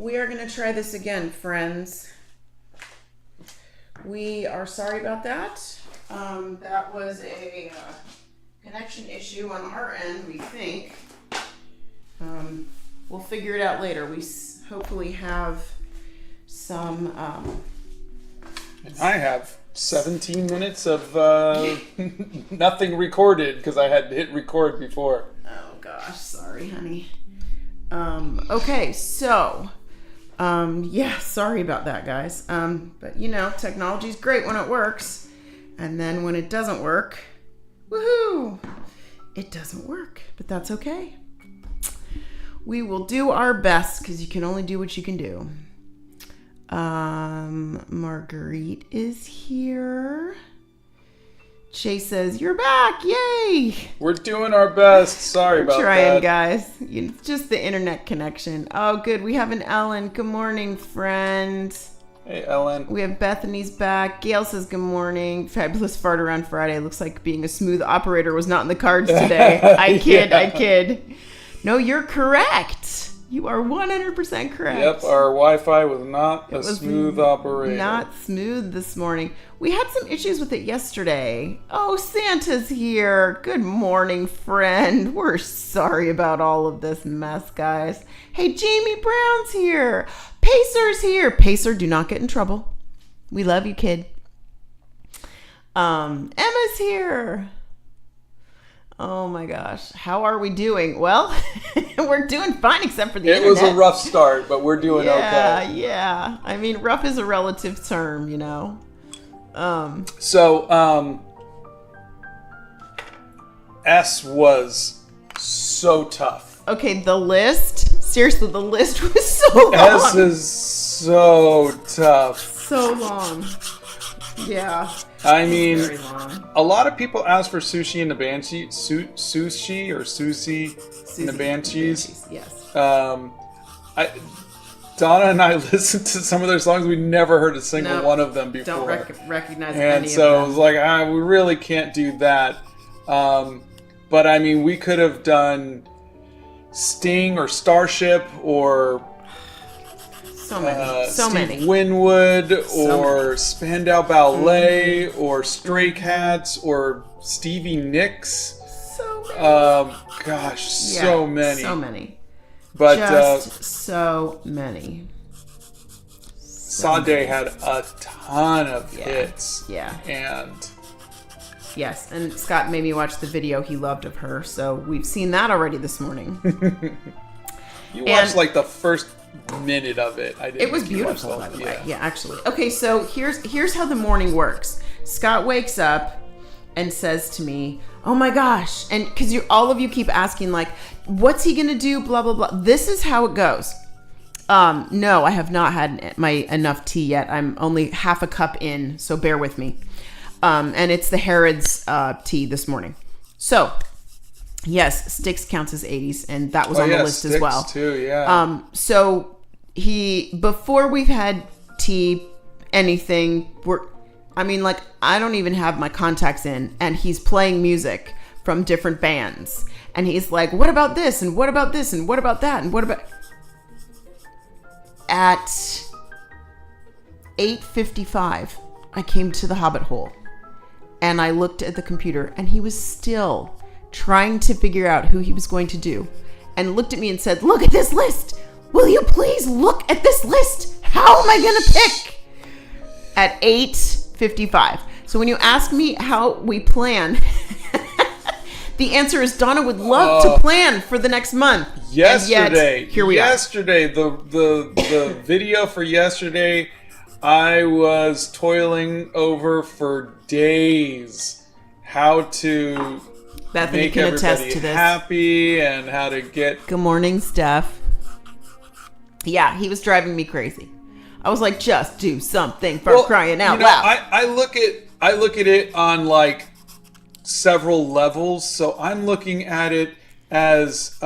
We are going to try this again, friends. We are sorry about that. That was a connection issue on our end, we think. We'll figure it out later. We hopefully have some... I have 17 minutes of nothing recorded because I had to hit record before. Oh gosh, sorry, honey. Okay, so... yeah, sorry about that, guys. But you know, technology's great when it works. And then when it doesn't work, woohoo! It doesn't work, but that's okay. We will do our best because you can only do what you can do. Marguerite is here. Chase says, "You're back. Yay." We're doing our best. Sorry about Trying, that. guys. It's just the internet connection. Oh, good. We have an Ellen. Good morning, friend. Hey, Ellen. We have Bethany's back. Gail says, "Good morning. Fabulous fart around Friday. Looks like being a smooth operator was not in the cards today." I kid. Yeah. I kid. No, you're correct. You are 100% correct. Yep, our Wi-Fi was not a smooth operator. Not smooth this morning. We had some issues with it yesterday. Oh, Santa's here. Good morning, friend. We're sorry about all of this mess, guys. Hey, Jamie Brown's here. Pacer's here. Pacer, do not get in trouble. We love you, kid. Emma's here. Oh my gosh. How are we doing? Well, we're doing fine except for the internet. It was a rough start, but we're doing okay. Yeah. I mean, rough is a relative term, you know. S was so tough. Okay, the list. Seriously, the list was so long. S is so tough. So long. Yeah. I mean, Very long. a lot of people ask for sushi in the Banshee, sushi or sushi in the Banshees. Yes. Donna and I listened to some of their songs. We never heard a single one of them before. Don't recognize and any so of them. it was like, we really can't do that. But I mean, we could have done Sting or Starship or So many. Steve Winwood or Spandau Ballet or Stray Cats or Stevie Nicks. So many. Gosh, Yeah, so many. So many. But Just so many. Sade had a ton of hits. Yeah. And Yes, and Scott made me watch the video he loved of her, so we've seen that already this morning. you watched like the first minute of it. I didn't. It was think you watched beautiful, by the way. yeah. Yeah, actually. Okay, so here's how the morning works. Scott wakes up and says to me, "Oh my gosh!" And because all of you keep asking, like, "What's he gonna do?" Blah blah blah. This is how it goes. No, I have not had my enough tea yet. I'm only half a cup in, so bear with me. And it's the Harrods tea this morning. So, yes, Styx counts as 80s, and that was on the list Styx as well. Too, yeah. So before we've had tea, anything, I don't even have my contacts in, and he's playing music from different bands. And he's like, "What about this? And what about this? And what about that? And what about..." At 8:55, I came to the Hobbit hole. And I looked at the computer, and he was still trying to figure out who he was going to do. And looked at me and said, "Look at this list. Will you please look at this list? How am I going to pick?" At 8:55. So when you ask me how we plan, the answer is Donna would love to plan for the next month. Yesterday, and yet, here we are. The video for yesterday, I was toiling over for days how to Bethany make can attest everybody to this. happy and how to get... Good morning, Steph. Yeah, he was driving me crazy. I was like, just do something for crying out loud. I look at it on like several levels. So I'm looking at it as,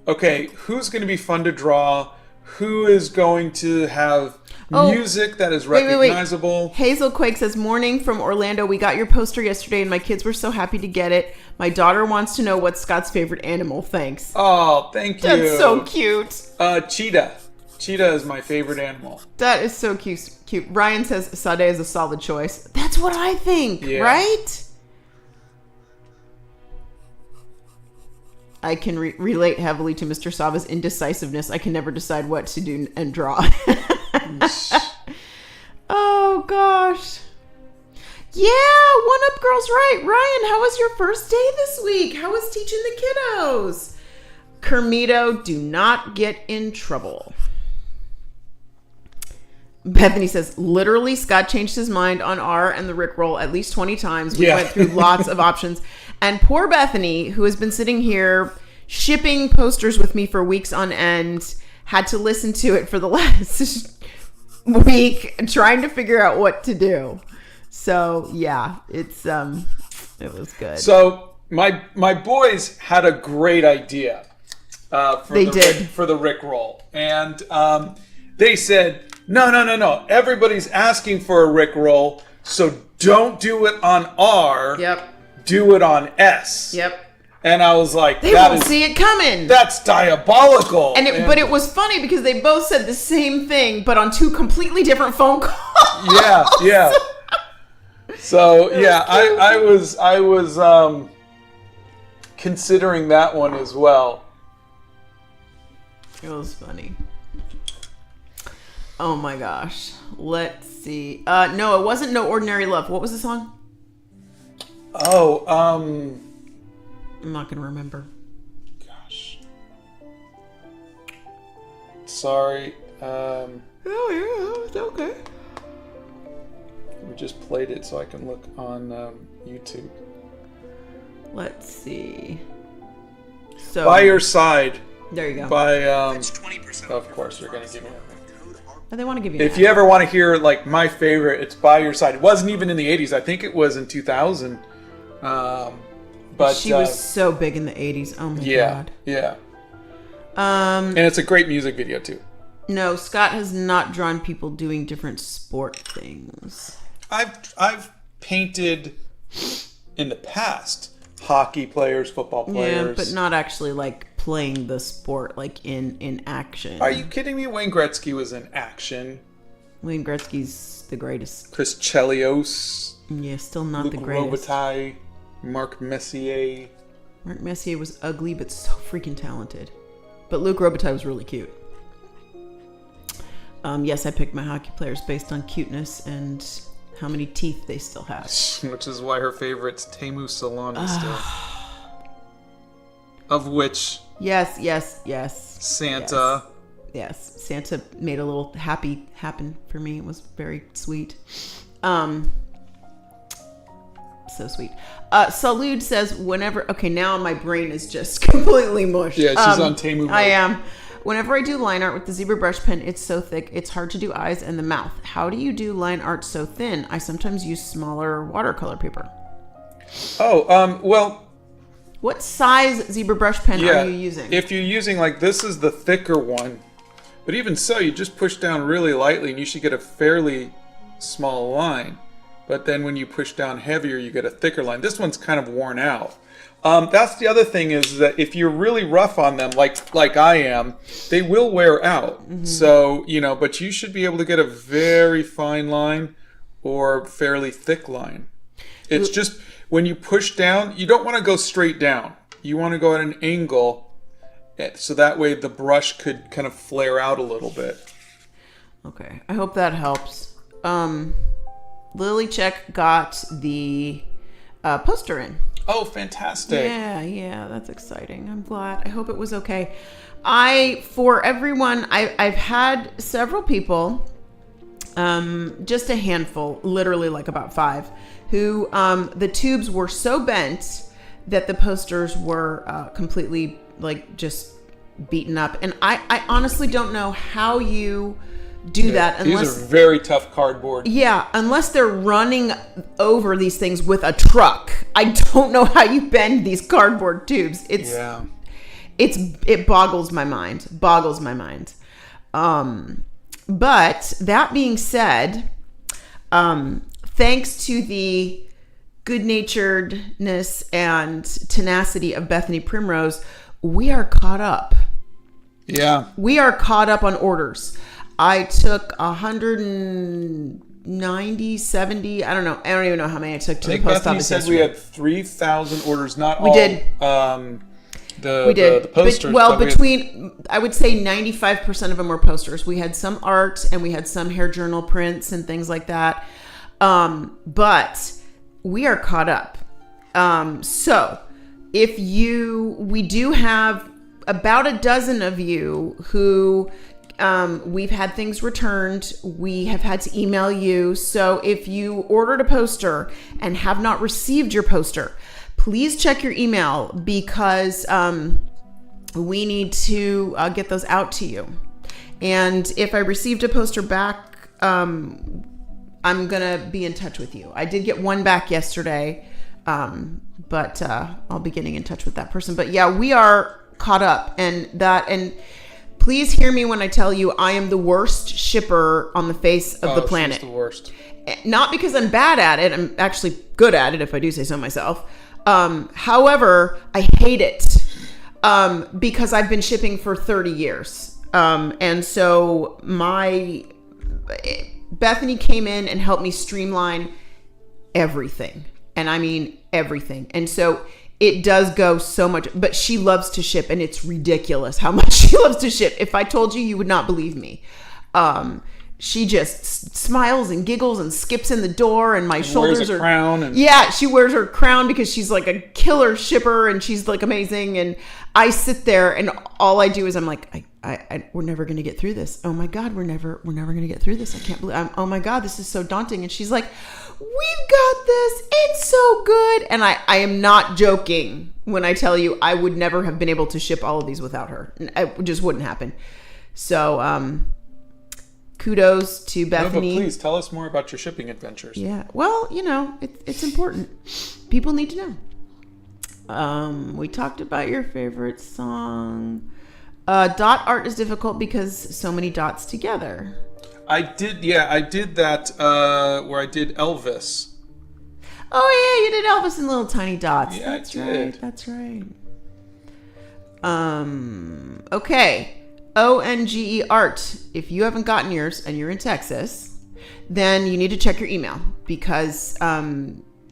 okay, who's going to be fun to draw? Who is going to have music that is recognizable? Wait. Hazel Quake says, "Morning from Orlando. We got your poster yesterday and my kids were so happy to get it. My daughter wants to know what's Scott's favorite animal. Thanks." Oh, thank you. That's so cute. Cheetah. Cheetah is my favorite animal. That is so cute. Cute. Ryan says Sade is a solid choice. That's what I think, right? I can relate heavily to Mr. Sava's indecisiveness. I can never decide what to do and draw. Oh, gosh. Yeah, One Up Girl's right. Ryan, how was your first day this week? How was teaching the kiddos? Kermito, do not get in trouble. Bethany says, literally, Scott changed his mind on R and the Rickroll at least 20 times. We went through lots of options. And poor Bethany, who has been sitting here shipping posters with me for weeks on end, had to listen to it for the last week trying to figure out what to do. So, yeah, it was good. So, my boys had a great idea for the Rickroll. And they said, no. Everybody's asking for a Rickroll, so don't do it on R. Yep. Do it on S. Yep. And I was like, they won't see it coming. That's diabolical. But it was funny because they both said the same thing, but on two completely different phone calls. Yeah. So I was considering that one as well. It was funny. Oh my gosh. Let's see. No, it wasn't No Ordinary Love. What was the song? I'm not going to remember. Gosh. Sorry. Oh, yeah. It's okay. We just played it so I can look on YouTube. Let's see. So By Your Side. There you go. By, of course, they're going to give me they want to give you If you ever want to hear, like, my favorite, it's By Your Side. It wasn't even in the 80s. I think it was in 2000. But she was so big in the 80s. Oh, my God. Yeah. And it's a great music video, too. No, Scott has not drawn people doing different sport things. I've painted in the past hockey players, football players. Yeah, but not actually, like, playing the sport, like, in action. Are you kidding me? Wayne Gretzky was in action. Wayne Gretzky's the greatest. Chris Chelios. Yeah, still not Luc the greatest. Robitaille. Marc Messier. Marc Messier was ugly, but so freaking talented. But Luc Robitaille was really cute. Yes, I picked my hockey players based on cuteness and how many teeth they still have. Which is why her favorite's Teemu Selanne still. Of which... Yes. Santa. Yes, Santa made a little happy happen for me. It was very sweet. So sweet. Salud says whenever... Okay, now my brain is just completely mush. Yeah, she's on Temu. I am. Whenever I do line art with the zebra brush pen, it's so thick, it's hard to do eyes and the mouth. How do you do line art so thin? I sometimes use smaller watercolor paper. Well... What size zebra brush pen are you using? If you're using, like, this is the thicker one. But even so, you just push down really lightly and you should get a fairly small line. But then when you push down heavier, you get a thicker line. This one's kind of worn out. That's the other thing is that if you're really rough on them, like I am, they will wear out. Mm-hmm. So, but you should be able to get a very fine line or fairly thick line. It's just when you push down, you don't want to go straight down. You want to go at an angle so that way the brush could kind of flare out a little bit. Okay. I hope that helps. Lily Check got the poster in. Oh, fantastic. Yeah, that's exciting. I'm glad. I hope it was okay. For everyone, I've had several people, just a handful, literally like about 5, who the tubes were so bent that the posters were completely like just beaten up. And I honestly don't know how you do that unless these are very tough cardboard. Yeah, unless they're running over these things with a truck. I don't know how you bend these cardboard tubes. It boggles my mind. But that being said, thanks to the good-naturedness and tenacity of Bethany Primrose, we are caught up. Yeah. We are caught up on orders. I took 190, 70. I don't know. I don't even know how many I took to the post Bethany office said yesterday. we had 3,000 orders. Not We all. did. We did. The posters. But between, I would say 95% of them were posters. We had some art and we had some hair journal prints and things like that. But we are caught up. So we do have about a dozen of you who we've had things returned. We have had to email you. So if you ordered a poster and have not received your poster, please check your email because we need to get those out to you. And if I received a poster back, I'm going to be in touch with you. I did get one back yesterday, but I'll be getting in touch with that person. But yeah, we are caught up. And please hear me when I tell you I am the worst shipper on the face of the planet. She's the worst. Not because I'm bad at it. I'm actually good at it, if I do say so myself. However, I hate it because I've been shipping for 30 years. And so Bethany came in and helped me streamline everything. And I mean everything. And so it does go so much, but she loves to ship and it's ridiculous how much she loves to ship. If I told you, you would not believe me. She just smiles and giggles and skips in the door and my shoulders wears a are crown yeah, she wears her crown because she's like a killer shipper and she's like amazing. And I sit there and all I do is I'm like, we're never going to get through this. Oh my God, we're never going to get through this. I can't believe, oh my God, this is so daunting. And she's like, we've got this. It's so good. And I am not joking when I tell you I would never have been able to ship all of these without her. It just wouldn't happen. So, kudos to Bethany. No, but please tell us more about your shipping adventures. Yeah. Well, it's important. People need to know. We talked about your favorite song. Dot art is difficult because so many dots together. I did that where I did Elvis. Oh yeah, you did Elvis in little tiny dots. Yeah, That's I right. did. That's right. Okay. ONGE art. If you haven't gotten yours and you're in Texas, then you need to check your email because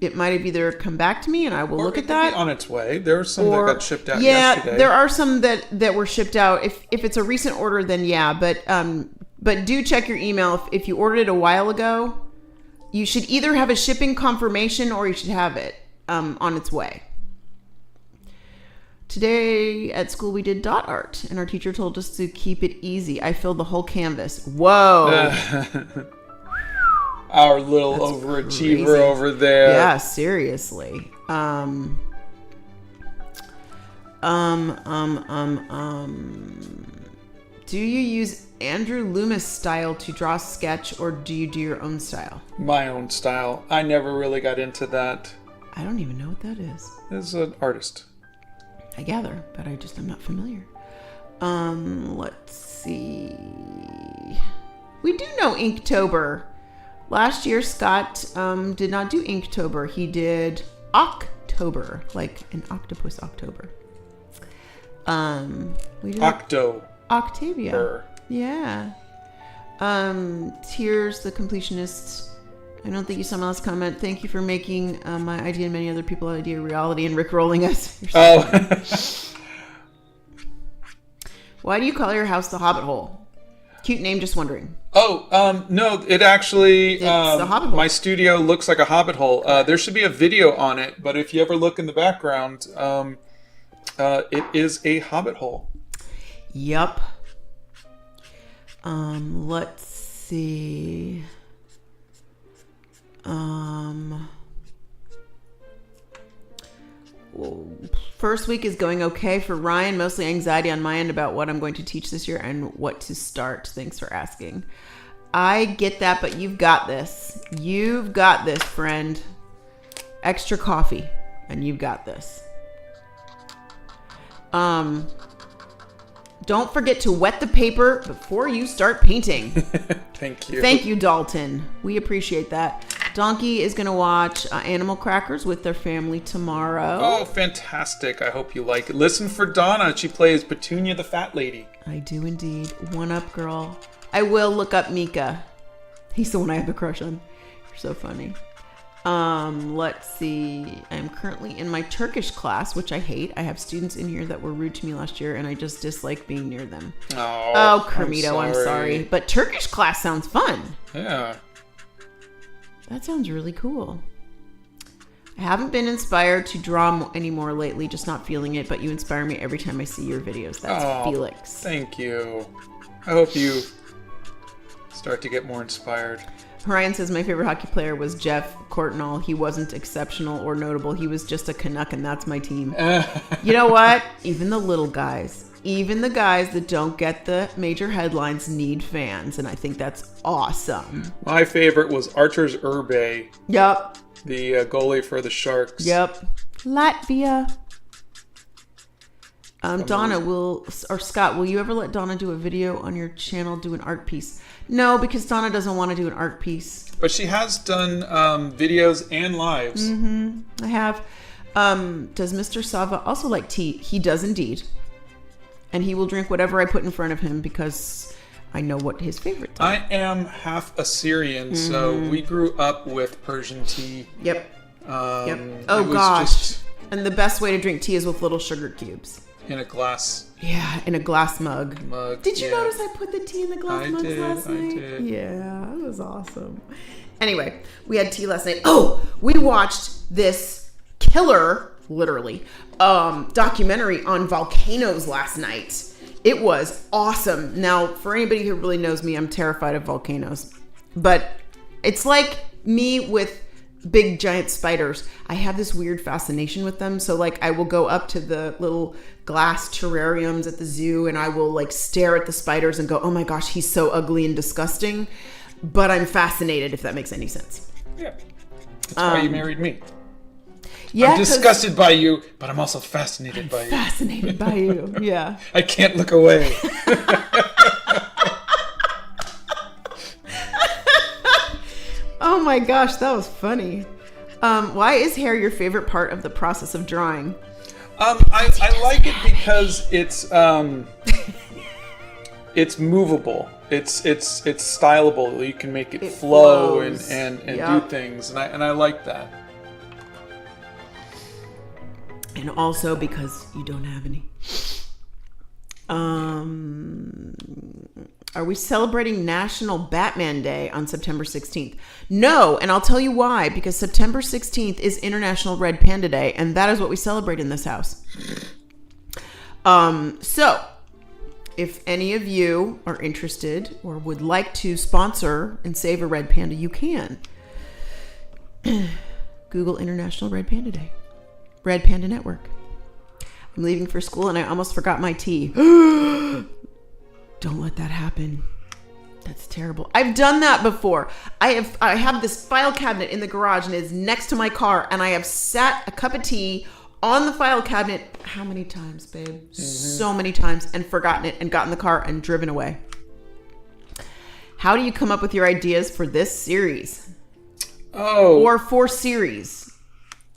it might have either come back to me and I will look at that. On its way. There were some that got shipped out yesterday. Yeah, there are some that were shipped out. If it's a recent order, then yeah. But do check your email. If you ordered it a while ago, you should either have a shipping confirmation or you should have it on its way. Today at school we did dot art and our teacher told us to keep it easy. I filled the whole canvas. Whoa. Our little That's overachiever crazy. over there. Yeah, seriously. Do you use Andrew Loomis style to draw sketch or do you do your own style? My own style. I never really got into that. I don't even know what that is. As an artist. I gather, but I'm not familiar. Let's see. We do know Inktober. Last year, Scott did not do Inktober. He did October, like an octopus October. We did Octavia. Yeah. Tears, the completionist. I don't think you someone else comment. Thank you for making my idea and many other people's idea reality and rickrolling us. Why do you call your house the Hobbit Hole? Cute name, just wondering. No, it actually, It's the Hobbit Hole. My studio looks like a Hobbit hole. There should be a video on it, but if you ever look in the background, it is a Hobbit hole. Yup. Let's see. First week is going okay for Ryan. Mostly anxiety on my end about what I'm going to teach this year and what to start. Thanks for asking. I get that, but you've got this. You've got this, friend. Extra coffee, and you've got this. Don't forget to wet the paper before you start painting. Thank you. Thank you, Dalton. We appreciate that. Donkey is going to watch Animal Crackers with their family tomorrow. Oh, fantastic. I hope you like it. Listen for Donna. She plays Petunia the Fat Lady. I do indeed. One up, girl. I will look up Mika. He's the one I have a crush on. You're so funny. Let's see. I'm currently in my Turkish class, which I hate. I have students in here that were rude to me last year, and I just dislike being near them. Oh, Kermito, I'm sorry. But Turkish class sounds fun. Yeah. That sounds really cool. I haven't been inspired to draw anymore lately, just not feeling it, but you inspire me every time I see your videos. That's Felix. Thank you. I hope you start to get more inspired. Ryan says, my favorite hockey player was Jeff Courtnall. He wasn't exceptional or notable. He was just a Canuck, and that's my team. You know what? Even the little guys, even the guys that don't get the major headlines need fans, and I think that's awesome. My favorite was Archer's Urbe. Yep. The goalie for the Sharks. Yep. Latvia. Donna, Scott, will you ever let Donna do a video on your channel, do an art piece? No, because Donna doesn't want to do an art piece. But she has done videos and lives. I have. Does Mr. Sava also like tea? He does indeed. And he will drink whatever I put in front of him because I know what his favorites are. I am half Assyrian, so we grew up with Persian tea. Yep. Oh, gosh. And the best way to drink tea is with little sugar cubes. In a glass. Yeah, in a glass mug. Did you notice I put the tea in the glass mugs last night? I did. Yeah, that was awesome. Anyway, we had tea last night. Oh, we watched this killer, literally, documentary on volcanoes last night. It was awesome. Now, for anybody who really knows me, I'm terrified of volcanoes. But it's like me with big giant spiders. I have this weird fascination with them. So like I will go up to the little glass terrariums at the zoo and I will like stare at the spiders and go, oh my gosh, he's so ugly and disgusting. But I'm fascinated, if that makes any sense. Yeah. That's why you married me. Yeah, I'm disgusted by you, but I'm also fascinated by you. Fascinated by you, yeah. I can't look away. Oh my gosh, that was funny. Why is hair your favorite part of the process of drawing? I like it because it's movable. It's stylable. You can make it flow and do things, and I like that. And also because you don't have any. Are we celebrating National Batman Day on September 16th? No, and I'll tell you why. Because September 16th is International Red Panda Day, and that is what we celebrate in this house. So, if any of you are interested or would like to sponsor and save a red panda, you can. Google International Red Panda Day. Red Panda Network. I'm leaving for school and I almost forgot my tea. Don't let that happen. That's terrible. I've done that before. I have this file cabinet in the garage and it is next to my car, and I have sat a cup of tea on the file cabinet how many times, babe? Mm-hmm. So many times, and forgotten it and got in the car and driven away. How do you come up with your ideas for this series? Oh. Or for series?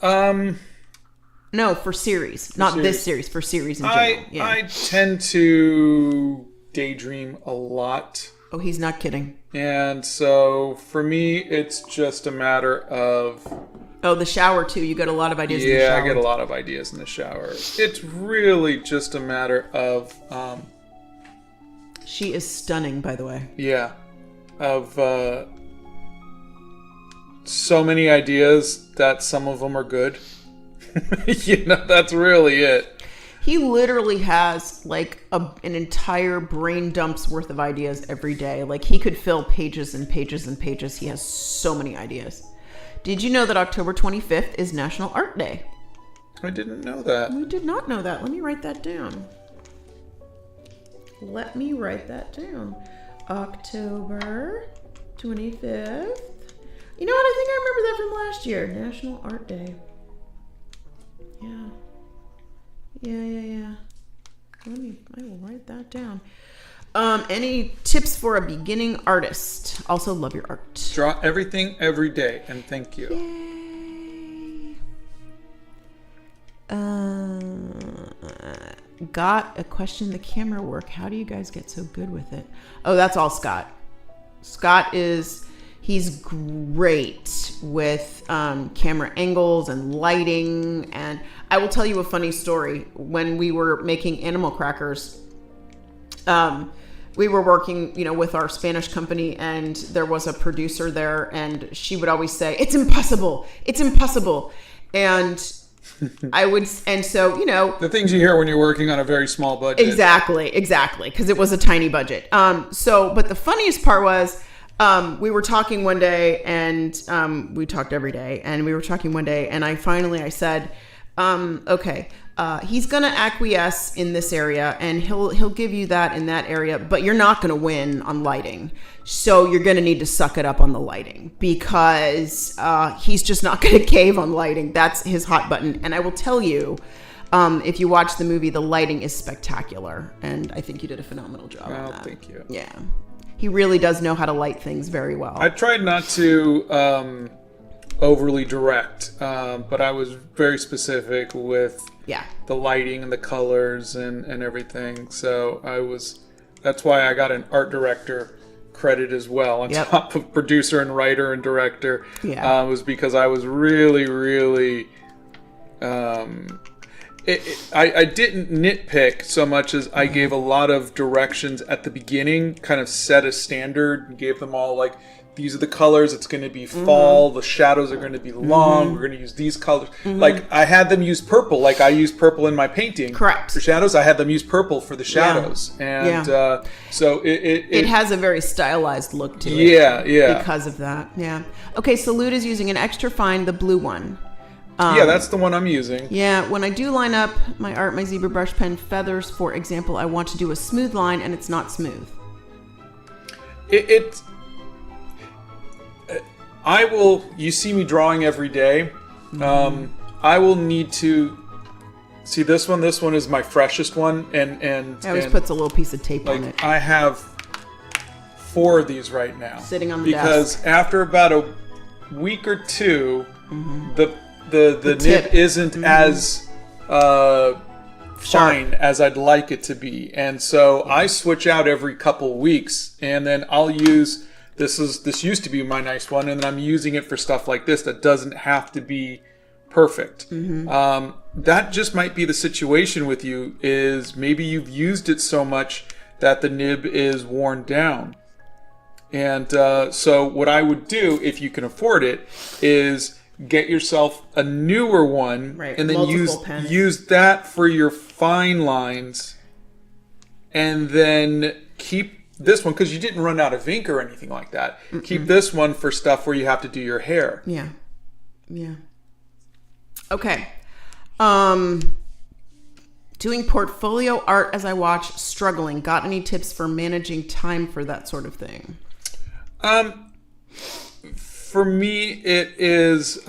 No, for series. Not this series, for series in general. I tend to daydream a lot. Oh, he's not kidding. And so for me, it's just a matter of... Oh, the shower too. You get a lot of ideas in the shower. Yeah, I get a lot of ideas in the shower. It's really just a matter of... She is stunning, by the way. Yeah. Of so many ideas that some of them are good. That's really it. He literally has like an entire brain dump's worth of ideas every day. Like he could fill pages and pages and pages. He has so many ideas. Did you know that October 25th is National Art Day? I didn't know that. We did not know that. Let me write that down. October 25th. You know what? I think I remember that from last year. National Art Day. Yeah. I will write that down. Any tips for a beginning artist? Also love your art. Draw everything every day, and thank you. Got a question. The camera work. How do you guys get so good with it? Oh, that's all Scott. He's great with camera angles and lighting. And I will tell you a funny story. When we were making animal crackers, we were working, with our Spanish company, and there was a producer there, and she would always say, "It's impossible. It's impossible." And so the things you hear when you're working on a very small budget. Exactly, because it was a tiny budget. But the funniest part was, we were talking one day, and we talked every day, and we were talking one day, and I said, okay, he's gonna acquiesce in this area, and he'll give you that in that area, but you're not gonna win on lighting. So you're gonna need to suck it up on the lighting, because he's just not gonna cave on lighting. That's his hot button. And I will tell you, if you watch the movie, the lighting is spectacular, and I think you did a phenomenal job on that. Thank you. Yeah, he really does know how to light things very well. I tried not to overly direct, but I was very specific with the lighting and the colors and everything. So that's why I got an art director credit as well on top of producer and writer and director. Was because I was really I didn't nitpick so much as I gave a lot of directions at the beginning, kind of set a standard and gave them all like, these are the colors, it's going to be fall, the shadows are going to be long, we're going to use these colors. Like, I had them use purple, like I use purple in my painting. Correct. For shadows, I had them use purple for the shadows. And so it has a very stylized look to it. Yeah. Because of that, Okay, so Lute is using an extra fine, the blue one. That's the one I'm using. Yeah, when I do line up my art, my zebra brush pen feathers, for example, I want to do a smooth line, and it's not smooth. You see me drawing every day. I will need to see this one. This one is my freshest one, and I always puts a little piece of tape on it. I have 4 of these right now, sitting on the desk. Because after about a week or two, the nib isn't as fine as I'd like it to be, and so I switch out every couple weeks, and then I'll use. This used to be my nice one, and then I'm using it for stuff like this that doesn't have to be perfect. That just might be the situation with you, is maybe you've used it so much that the nib is worn down. And so what I would do, if you can afford it, is get yourself a newer one, and then use that for your fine lines, and then keep this one, because you didn't run out of ink or anything like that. Keep this one for stuff where you have to do your hair. Yeah. Okay. Doing portfolio art as I watch, struggling. Got any tips for managing time for that sort of thing? For me, it is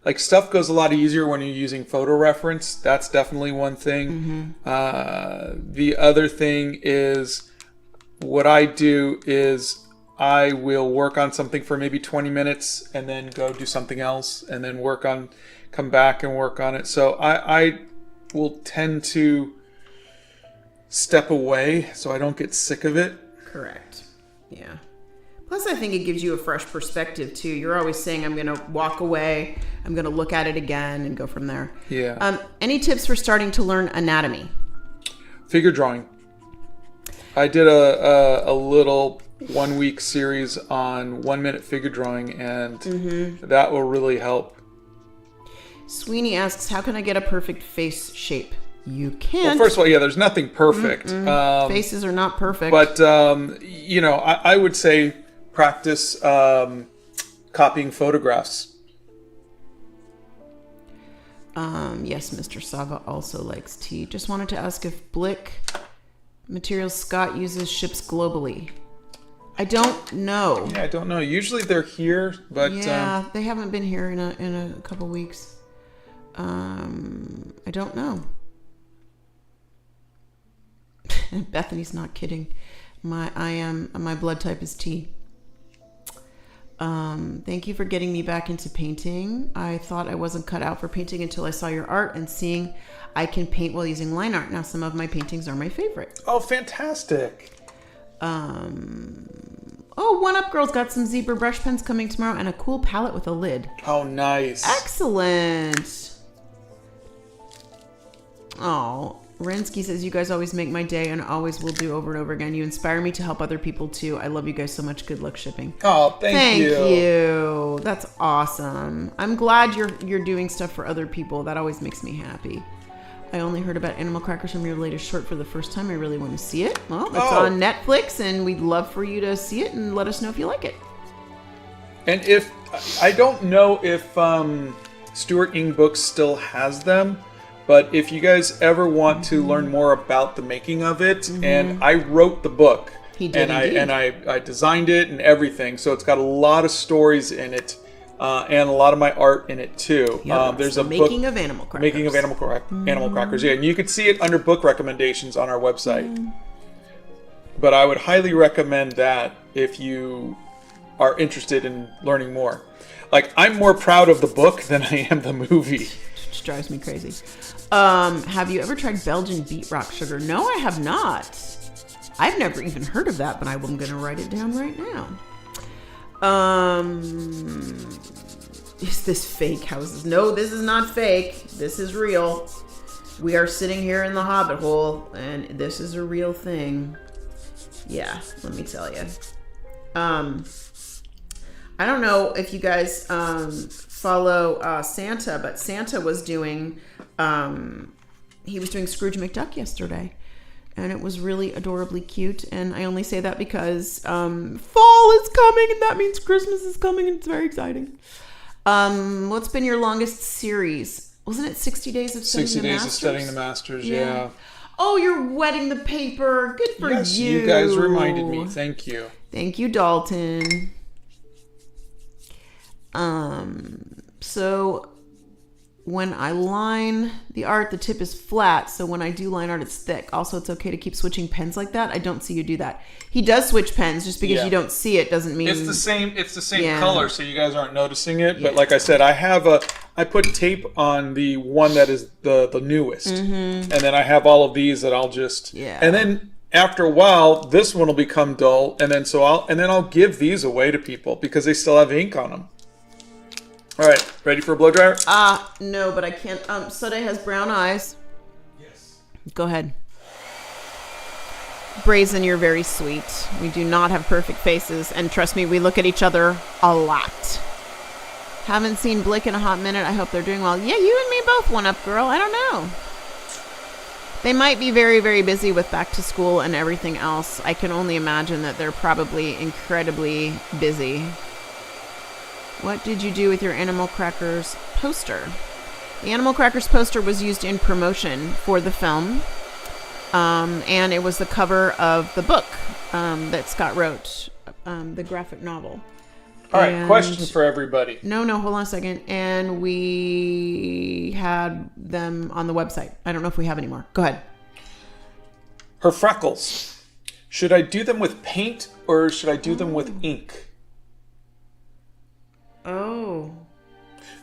like stuff goes a lot easier when you're using photo reference. That's definitely one thing. The other thing is, what I do is I will work on something for maybe 20 minutes and then go do something else, and then come back and work on it. So I will tend to step away so I don't get sick of it. Correct. Yeah. Plus, I think it gives you a fresh perspective, too. You're always saying, I'm going to walk away, I'm going to look at it again, and go from there. Yeah. Any tips for starting to learn anatomy? Figure drawing. I did a little 1-week series on 1-minute figure drawing, and that will really help. Sweeney asks, how can I get a perfect face shape? You can't. Well, first of all, there's nothing perfect. Faces are not perfect. But, I would say practice copying photographs. Yes, Mr. Sava also likes tea. Just wanted to ask if Blick Materials Scott uses ships globally. I don't know. Yeah, I don't know. Usually they're here, but... Yeah, they haven't been here in a couple weeks. I don't know. Bethany's not kidding. My blood type is T. Thank you for getting me back into painting. I thought I wasn't cut out for painting until I saw your art and seeing I can paint while using line art. Now some of my paintings are my favorite. Oh, fantastic. One Up Girl's got some zebra brush pens coming tomorrow and a cool palette with a lid. Oh, nice. Excellent. Oh, Rensky says, you guys always make my day and always will do over and over again. You inspire me to help other people too. I love you guys so much. Good luck shipping. Oh, thank you. Thank you. That's awesome. I'm glad you're doing stuff for other people. That always makes me happy. I only heard about Animal Crackers from your latest short for the first time. I really want to see it. Well, it's on Netflix, and we'd love for you to see it and let us know if you like it. And if I don't know if Stuart Ing Books still has them, but if you guys ever want to learn more about the making of it, and I wrote the book, he did, and I designed it and everything, so it's got a lot of stories in it. And a lot of my art in it too. Yep, there's a Making book, of Animal Crackers. Making of Animal Crackers. Yeah, and you can see it under book recommendations on our website. But I would highly recommend that if you are interested in learning more. Like, I'm more proud of the book than I am the movie. Which drives me crazy. Have you ever tried Belgian beet rock sugar? No, I have not. I've never even heard of that, but I'm going to write it down right now. Is this fake houses? No, this is not fake. This is real. We are sitting here in the Hobbit hole, and this is a real thing. Yeah, let me tell you. I don't know if you guys follow Santa, but Santa was doing he was doing Scrooge McDuck yesterday. And it was really adorably cute. And I only say that because fall is coming, and that means Christmas is coming, and it's very exciting. What's been your longest series? Wasn't it 60 Days of Studying the Masters? 60 Days of Studying the Masters, yeah. Oh, you're wetting the paper. Good for you. Yes, you guys reminded me. Thank you. Thank you, Dalton. So when I line the art, the tip is flat. So when I do line art, it's thick. Also, it's okay to keep switching pens like that. I don't see you do that. He does switch pens. Just because you don't see it doesn't mean it's the same. It's the same color, so you guys aren't noticing it. But like I said, I put tape on the one that is the newest, and then I have all of these that I'll just and then after a while, this one will become dull, and then I'll give these away to people because they still have ink on them. All right, ready for a blow dryer? No, but I can't. Sade has brown eyes. Yes. Go ahead. Brazen, you're very sweet. We do not have perfect faces, and trust me, we look at each other a lot. Haven't seen Blick in a hot minute. I hope they're doing well. Yeah, you and me both, One Up Girl. I don't know. They might be very, very busy with back to school and everything else. I can only imagine that they're probably incredibly busy. What did you do with your Animal Crackers poster? The Animal Crackers poster was used in promotion for the film. And it was the cover of the book that Scott wrote, the graphic novel. All right, question for everybody. No, hold on a second. And we had them on the website. I don't know if we have any more. Go ahead. Her freckles. Should I do them with paint or should I do them with ink? Oh.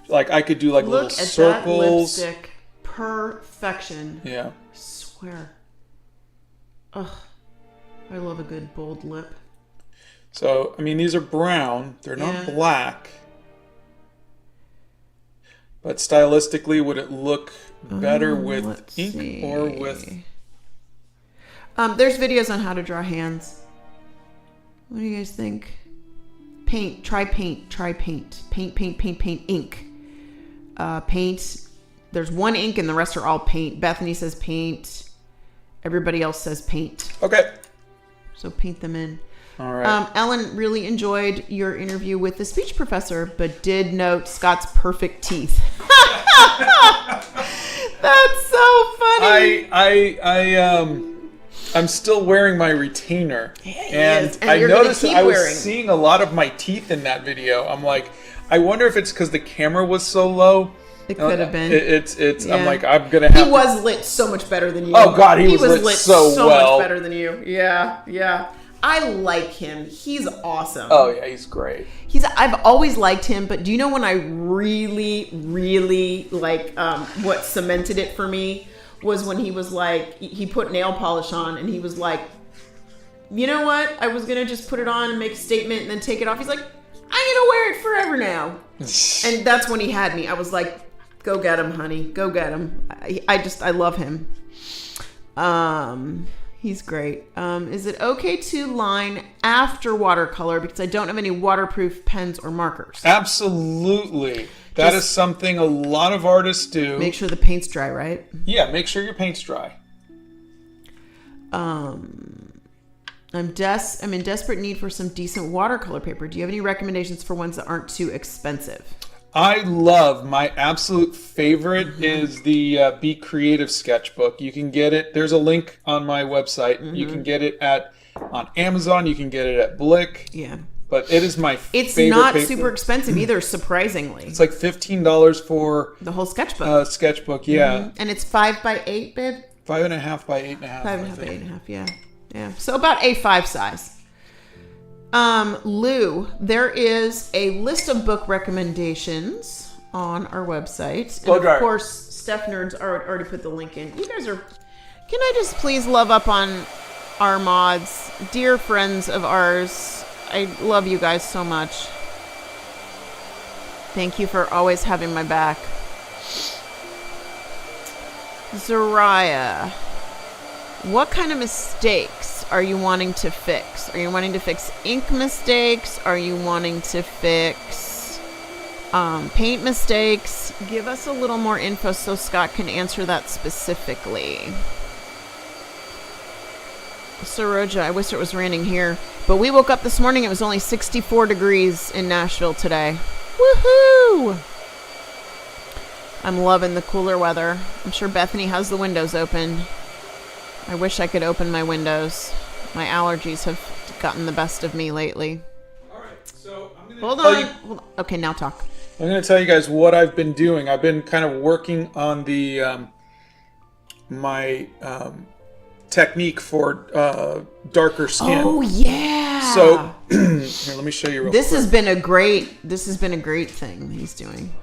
Like I could do like little circles. That lipstick. Perfection. Yeah. I swear. Ugh. I love a good bold lip. So, I mean, these are brown. They're not black. But stylistically, would it look better with ink or with... There's videos on how to draw hands. What do you guys think? Paint. Try paint. Paint, ink. Paint. There's one ink and the rest are all paint. Bethany says paint. Everybody else says paint. Okay. So paint them in. All right. Ellen really enjoyed your interview with the speech professor, but did note Scott's perfect teeth. That's so funny. I'm still wearing my retainer, and I you're gonna noticed keep I was wearing. seeing a lot of my teeth in that video. I'm like, I wonder if it's because the camera was so low. It could have been. It's. Yeah. I'm like, I'm gonna have. He was lit so much better than you. Oh God, he was lit so well. much better than you. Yeah. I like him. He's awesome. Oh yeah, he's great. I've always liked him, but do you know when I really, really like what cemented it for me was when he was like, he put nail polish on and he was like, you know what? I was gonna just put it on and make a statement and then take it off. He's like, I'm gonna wear it forever now. And that's when he had me. I was like, go get him, honey. Go get him. I love him. He's great. Is it okay to line after watercolor because I don't have any waterproof pens or markers? Absolutely. That is something a lot of artists do. Make sure the paint's dry, right? Yeah, make sure your paint's dry. I'm in desperate need for some decent watercolor paper. Do you have any recommendations for ones that aren't too expensive? I love, my absolute favorite is the Be Creative sketchbook. You can get it. There's a link on my website. You can get it on Amazon. You can get it at Blick. Yeah. But it is my favorite. It's not paper. super expensive either, surprisingly. It's like $15 for the whole sketchbook. Sketchbook, yeah. And it's 5x8, babe? 5.5 by 8.5. 5.5 by 8.5, yeah. Yeah. So about A5 size. Lou, there is a list of book recommendations on our website. And of course, Steph Nerds already put the link in. You guys are... Can I just please love up on our mods? Dear friends of ours, I love you guys so much. Thank you for always having my back. Zariah, what kind of mistakes are you wanting to fix? Are you wanting to fix ink mistakes? Are you wanting to fix paint mistakes? Give us a little more info so Scott can answer that specifically. Saroja, I wish it was raining here, but we woke up this morning, it was only 64 degrees in Nashville today. Woohoo! I'm loving the cooler weather. I'm sure Bethany has the windows open. I wish I could open my windows. My allergies have gotten the best of me lately. All right, so I'm going to Hold on. Okay, now talk. I'm going to tell you guys what I've been doing. I've been kind of working on the my technique for darker skin. Oh yeah. So here, let me show you real quick. This has been a great thing he's doing.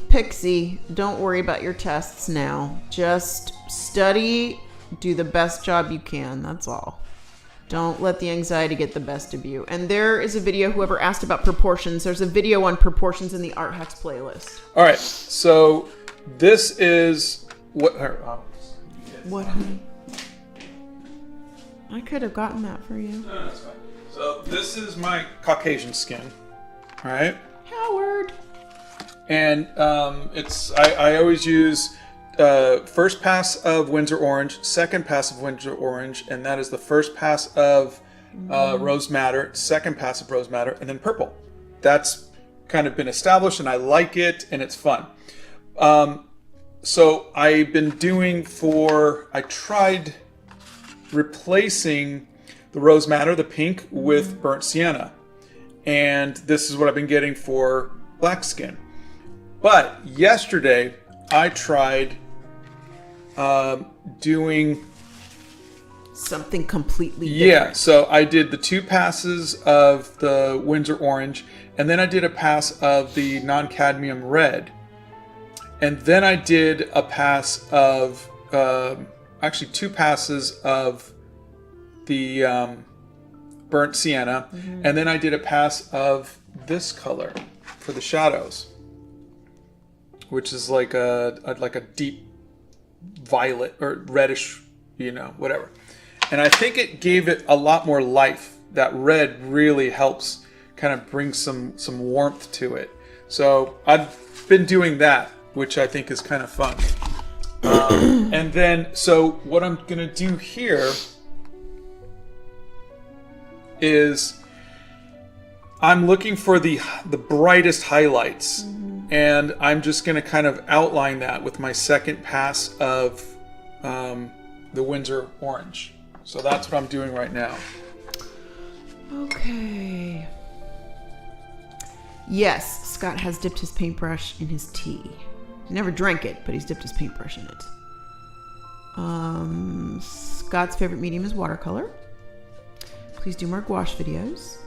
Pixie, don't worry about your tests now. Just study, do the best job you can. That's all. Don't let the anxiety get the best of you. And there is a video, whoever asked about proportions, there's a video on proportions in the Art Hacks playlist. All right, so this is what... What, honey? I could have gotten that for you. No, that's fine. So this is my Caucasian skin, all right? Howard. And I always use first pass of Windsor Orange, second pass of Windsor Orange, and that is the first pass of Rose Madder, second pass of Rose Madder, and then purple. That's kind of been established, and I like it, and it's fun. So I've been doing I tried replacing the Rose Madder, the pink, with burnt sienna. And this is what I've been getting for black skin. But yesterday, I tried doing something completely different. Yeah, so I did the 2 passes of the Windsor Orange, and then I did a pass of the non-cadmium red. And then I did a pass of, actually 2 passes of the burnt sienna, and then I did a pass of this color for the shadows, which is like a deep violet or reddish, whatever. And I think it gave it a lot more life. That red really helps kind of bring some warmth to it. So I've been doing that, which I think is kind of fun. And then, so what I'm gonna do here is I'm looking for the brightest highlights, and I'm just going to kind of outline that with my second pass of the Windsor Orange. So that's what I'm doing right now. Okay. Yes, Scott has dipped his paintbrush in his tea. He never drank it, but he's dipped his paintbrush in it. Scott's favorite medium is watercolor. Please do more gouache videos.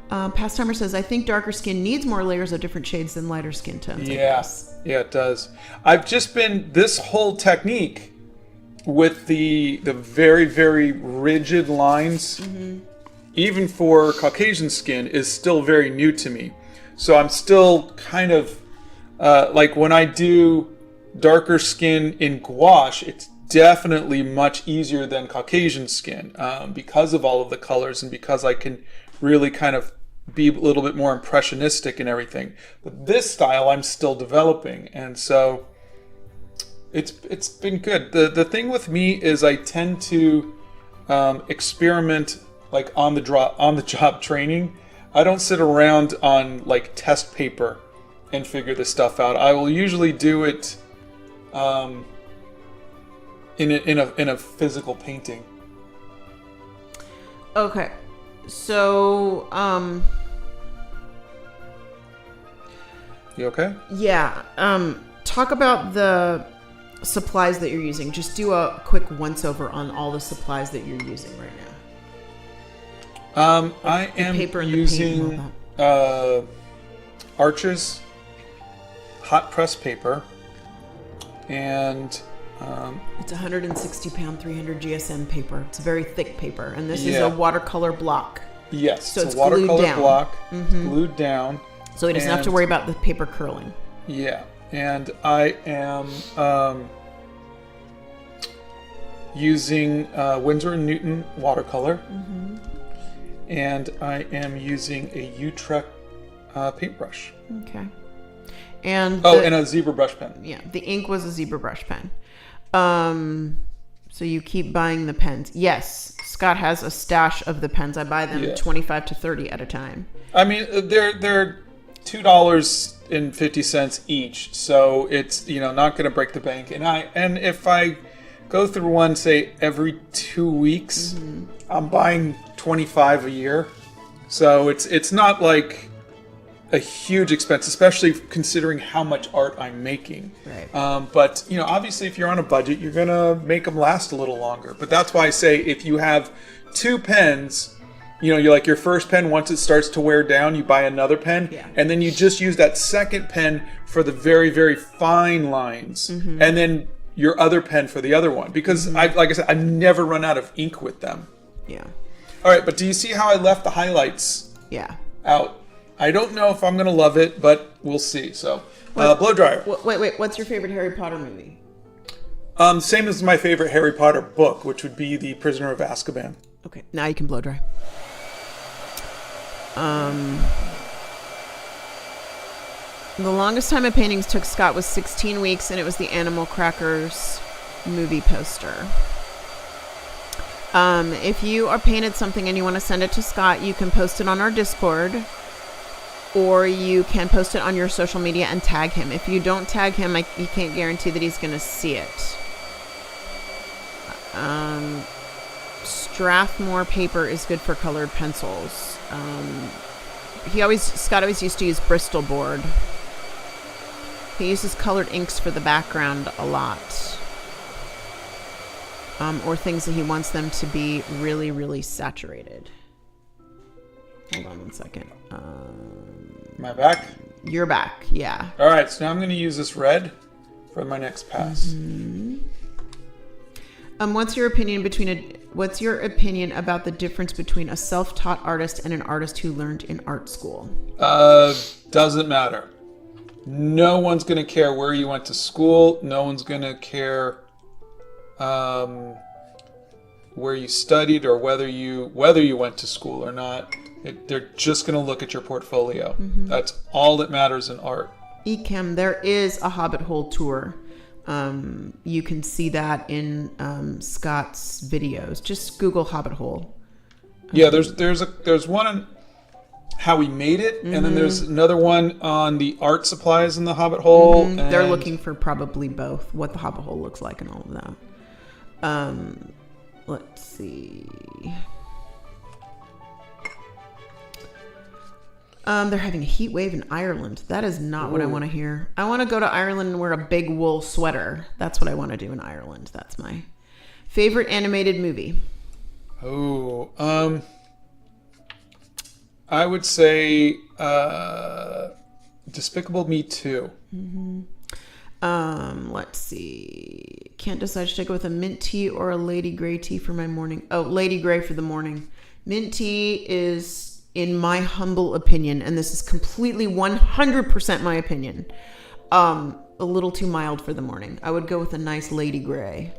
Pastimer says, I think darker skin needs more layers of different shades than lighter skin tones. Yeah, it does. I've just been, this whole technique with the very, very rigid lines, even for Caucasian skin, is still very new to me. So I'm still kind of, like when I do darker skin in gouache, it's definitely much easier than Caucasian skin because of all of the colors and because I can really kind of be a little bit more impressionistic and everything. But this style I'm still developing, and so it's been good. The thing with me is I tend to experiment like on the job training. I don't sit around on like test paper and figure this stuff out. I will usually do it in a physical painting. Okay. So, you okay? Yeah. Talk about the supplies that you're using. Just do a quick once-over on all the supplies that you're using right now. I am paper and using Arches hot press paper, and it's 160 pound 300 GSM paper. It's a very thick paper, and this is a watercolor block. Yes, so it's a watercolor glued down. Block. It's glued down, so he doesn't have to worry about the paper curling. Yeah, and I am using Winsor & Newton watercolor, and I am using a Utrecht paintbrush. Okay. And and a zebra brush pen. Yeah, the ink was a zebra brush pen. So you keep buying the pens. Yes, Scott has a stash of the pens. I buy them 25 to 30 at a time. I mean, they're $2.50 each, so it's not going to break the bank. And if I go through one, say every 2 weeks, I'm buying 25 a year. So it's not like a huge expense, especially considering how much art I'm making. Right. But obviously, if you're on a budget, you're gonna make them last a little longer. But that's why I say if you have 2 pens, you're like your first pen. Once it starts to wear down, you buy another pen, and then you just use that second pen for the very, very fine lines, and then your other pen for the other one. Because like I said, I never run out of ink with them. Yeah. All right, but do you see how I left the highlights? Out. I don't know if I'm going to love it, but we'll see. So, blow dryer. Wait. What's your favorite Harry Potter movie? Same as my favorite Harry Potter book, which would be The Prisoner of Azkaban. Okay, now you can blow dry. The longest time of paintings took Scott was 16 weeks, and it was the Animal Crackers movie poster. If you are painted something and you want to send it to Scott, you can post it on our Discord, or you can post it on your social media and tag him. If you don't tag him, you can't guarantee that he's going to see it. Strathmore paper is good for colored pencils. Scott always used to use Bristol board. He uses colored inks for the background a lot. Or things that he wants them to be really, really saturated. Hold on one second. Am I back? You're back, yeah. All right, so now I'm going to use this red for my next pass. What's your opinion about the difference between a self-taught artist and an artist who learned in art school? Doesn't matter. No one's going to care where you went to school. No one's going to care where you studied or whether you went to school or not. They're just going to look at your portfolio. That's all that matters in art. Echem, there is a Hobbit hole tour. You can see that in Scott's videos. Just Google Hobbit hole. Yeah, there's one. how we made it, and then there's another one on the art supplies in the Hobbit hole. They're looking for probably both, what the Hobbit hole looks like and all of that. Let's see. They're having a heat wave in Ireland. That is not what I want to hear. I want to go to Ireland and wear a big wool sweater. That's what I want to do in Ireland. That's my favorite animated movie. I would say Despicable Me 2. Let's see. Can't decide, should I go with a mint tea or a Lady Grey tea for my morning? Oh, Lady Grey for the morning. Mint tea is, in my humble opinion, and this is completely 100% my opinion, a little too mild for the morning. I would go with a nice Lady Grey.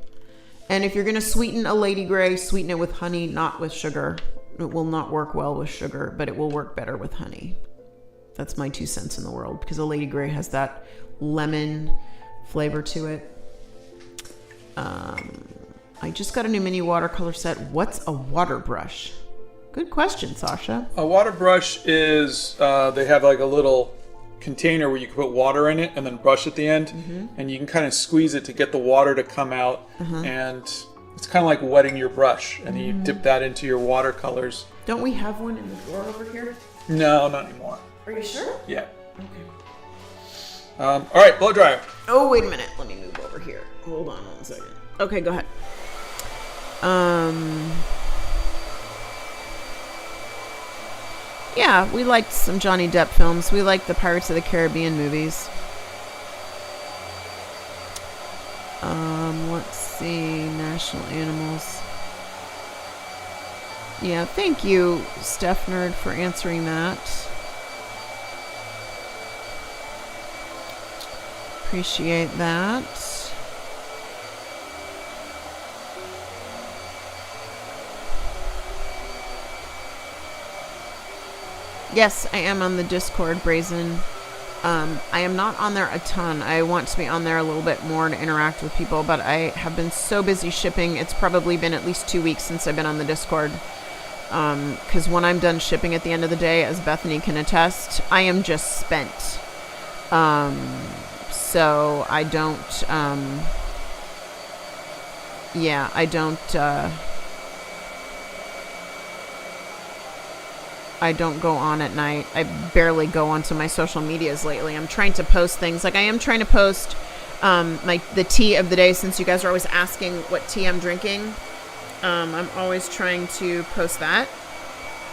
And if you're going to sweeten a Lady Grey, sweeten it with honey, not with sugar. It will not work well with sugar, but it will work better with honey. That's my 2 cents in the world, because a Lady Grey has that lemon flavor to it. I just got a new mini watercolor set. What's a water brush? Good question, Sasha. A water brush is, they have like a little container where you can put water in it and then brush at the end, and you can kind of squeeze it to get the water to come out, and it's kind of like wetting your brush, and then you dip that into your watercolors. Don't we have one in the drawer over here? No, not anymore. Are you sure? Yeah. Okay. All right, blow dryer. Oh, wait a minute. Let me move over here. Hold on 1 second. Okay, go ahead. Yeah, we liked some Johnny Depp films. We liked the Pirates of the Caribbean movies. Let's see. National animals. Yeah, thank you, Steph Nerd, for answering that. Appreciate that. Yes, I am on the Discord, Brazen. I am not on there a ton. I want to be on there a little bit more to interact with people, but I have been so busy shipping. It's probably been at least 2 weeks since I've been on the Discord. Because when I'm done shipping at the end of the day, as Bethany can attest, I am just spent. So I don't, I don't go on at night. I barely go onto my social medias lately. I'm trying to post things. Like I am trying to post the tea of the day, since you guys are always asking what tea I'm drinking. I'm always trying to post that.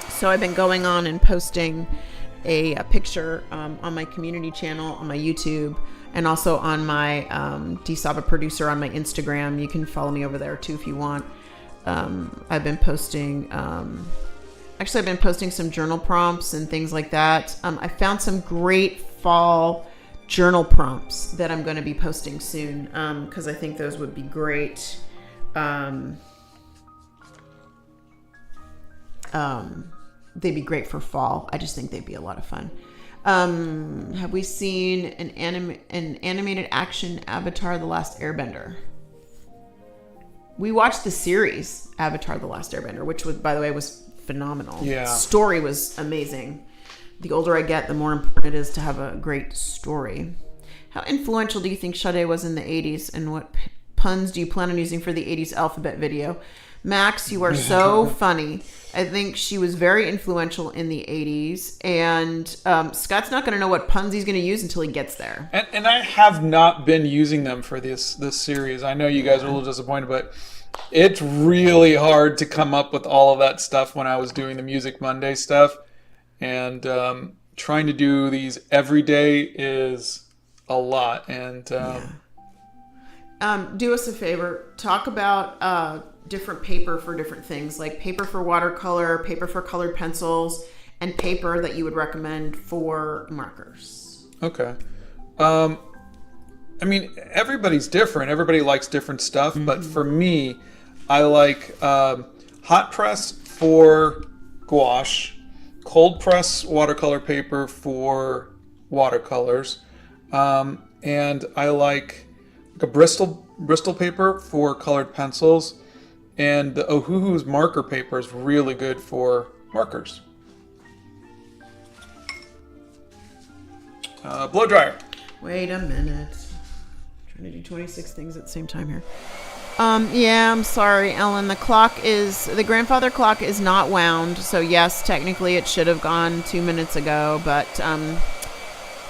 So I've been going on and posting a picture on my community channel, on my YouTube, and also on my DSava producer on my Instagram. You can follow me over there too if you want. I've been posting... Actually, I've been posting some journal prompts and things like that. I found some great fall journal prompts that I'm going to be posting soon, because I think those would be great. They'd be great for fall. I just think they'd be a lot of fun. Have we seen an animated action Avatar: The Last Airbender? We watched the series Avatar: The Last Airbender, which was, by the way, was phenomenal. Yeah. Story was amazing. The older I get, the more important it is to have a great story. How influential do you think Sade was in the 80s, and what puns do you plan on using for the 80s alphabet video? Max, you are so funny. I think she was very influential in the 80s, and Scott's not going to know what puns he's going to use until he gets there. And I have not been using them for this series. I know you guys are a little disappointed, but it's really hard to come up with all of that stuff when I was doing the Music Monday stuff. And trying to do these every day is a lot. And do us a favor. Talk about different paper for different things, like paper for watercolor, paper for colored pencils, and paper that you would recommend for markers. Okay. I mean, everybody's different. Everybody likes different stuff. Mm-hmm. But for me, I like hot press for gouache, cold press watercolor paper for watercolors, and I like a Bristol paper for colored pencils, and the Ohuhu's marker paper is really good for markers. Blow dryer. Wait a minute. I'm trying to do 26 things at the same time here. Yeah, I'm sorry, Ellen. The grandfather clock is not wound. So yes, technically it should have gone 2 minutes ago, but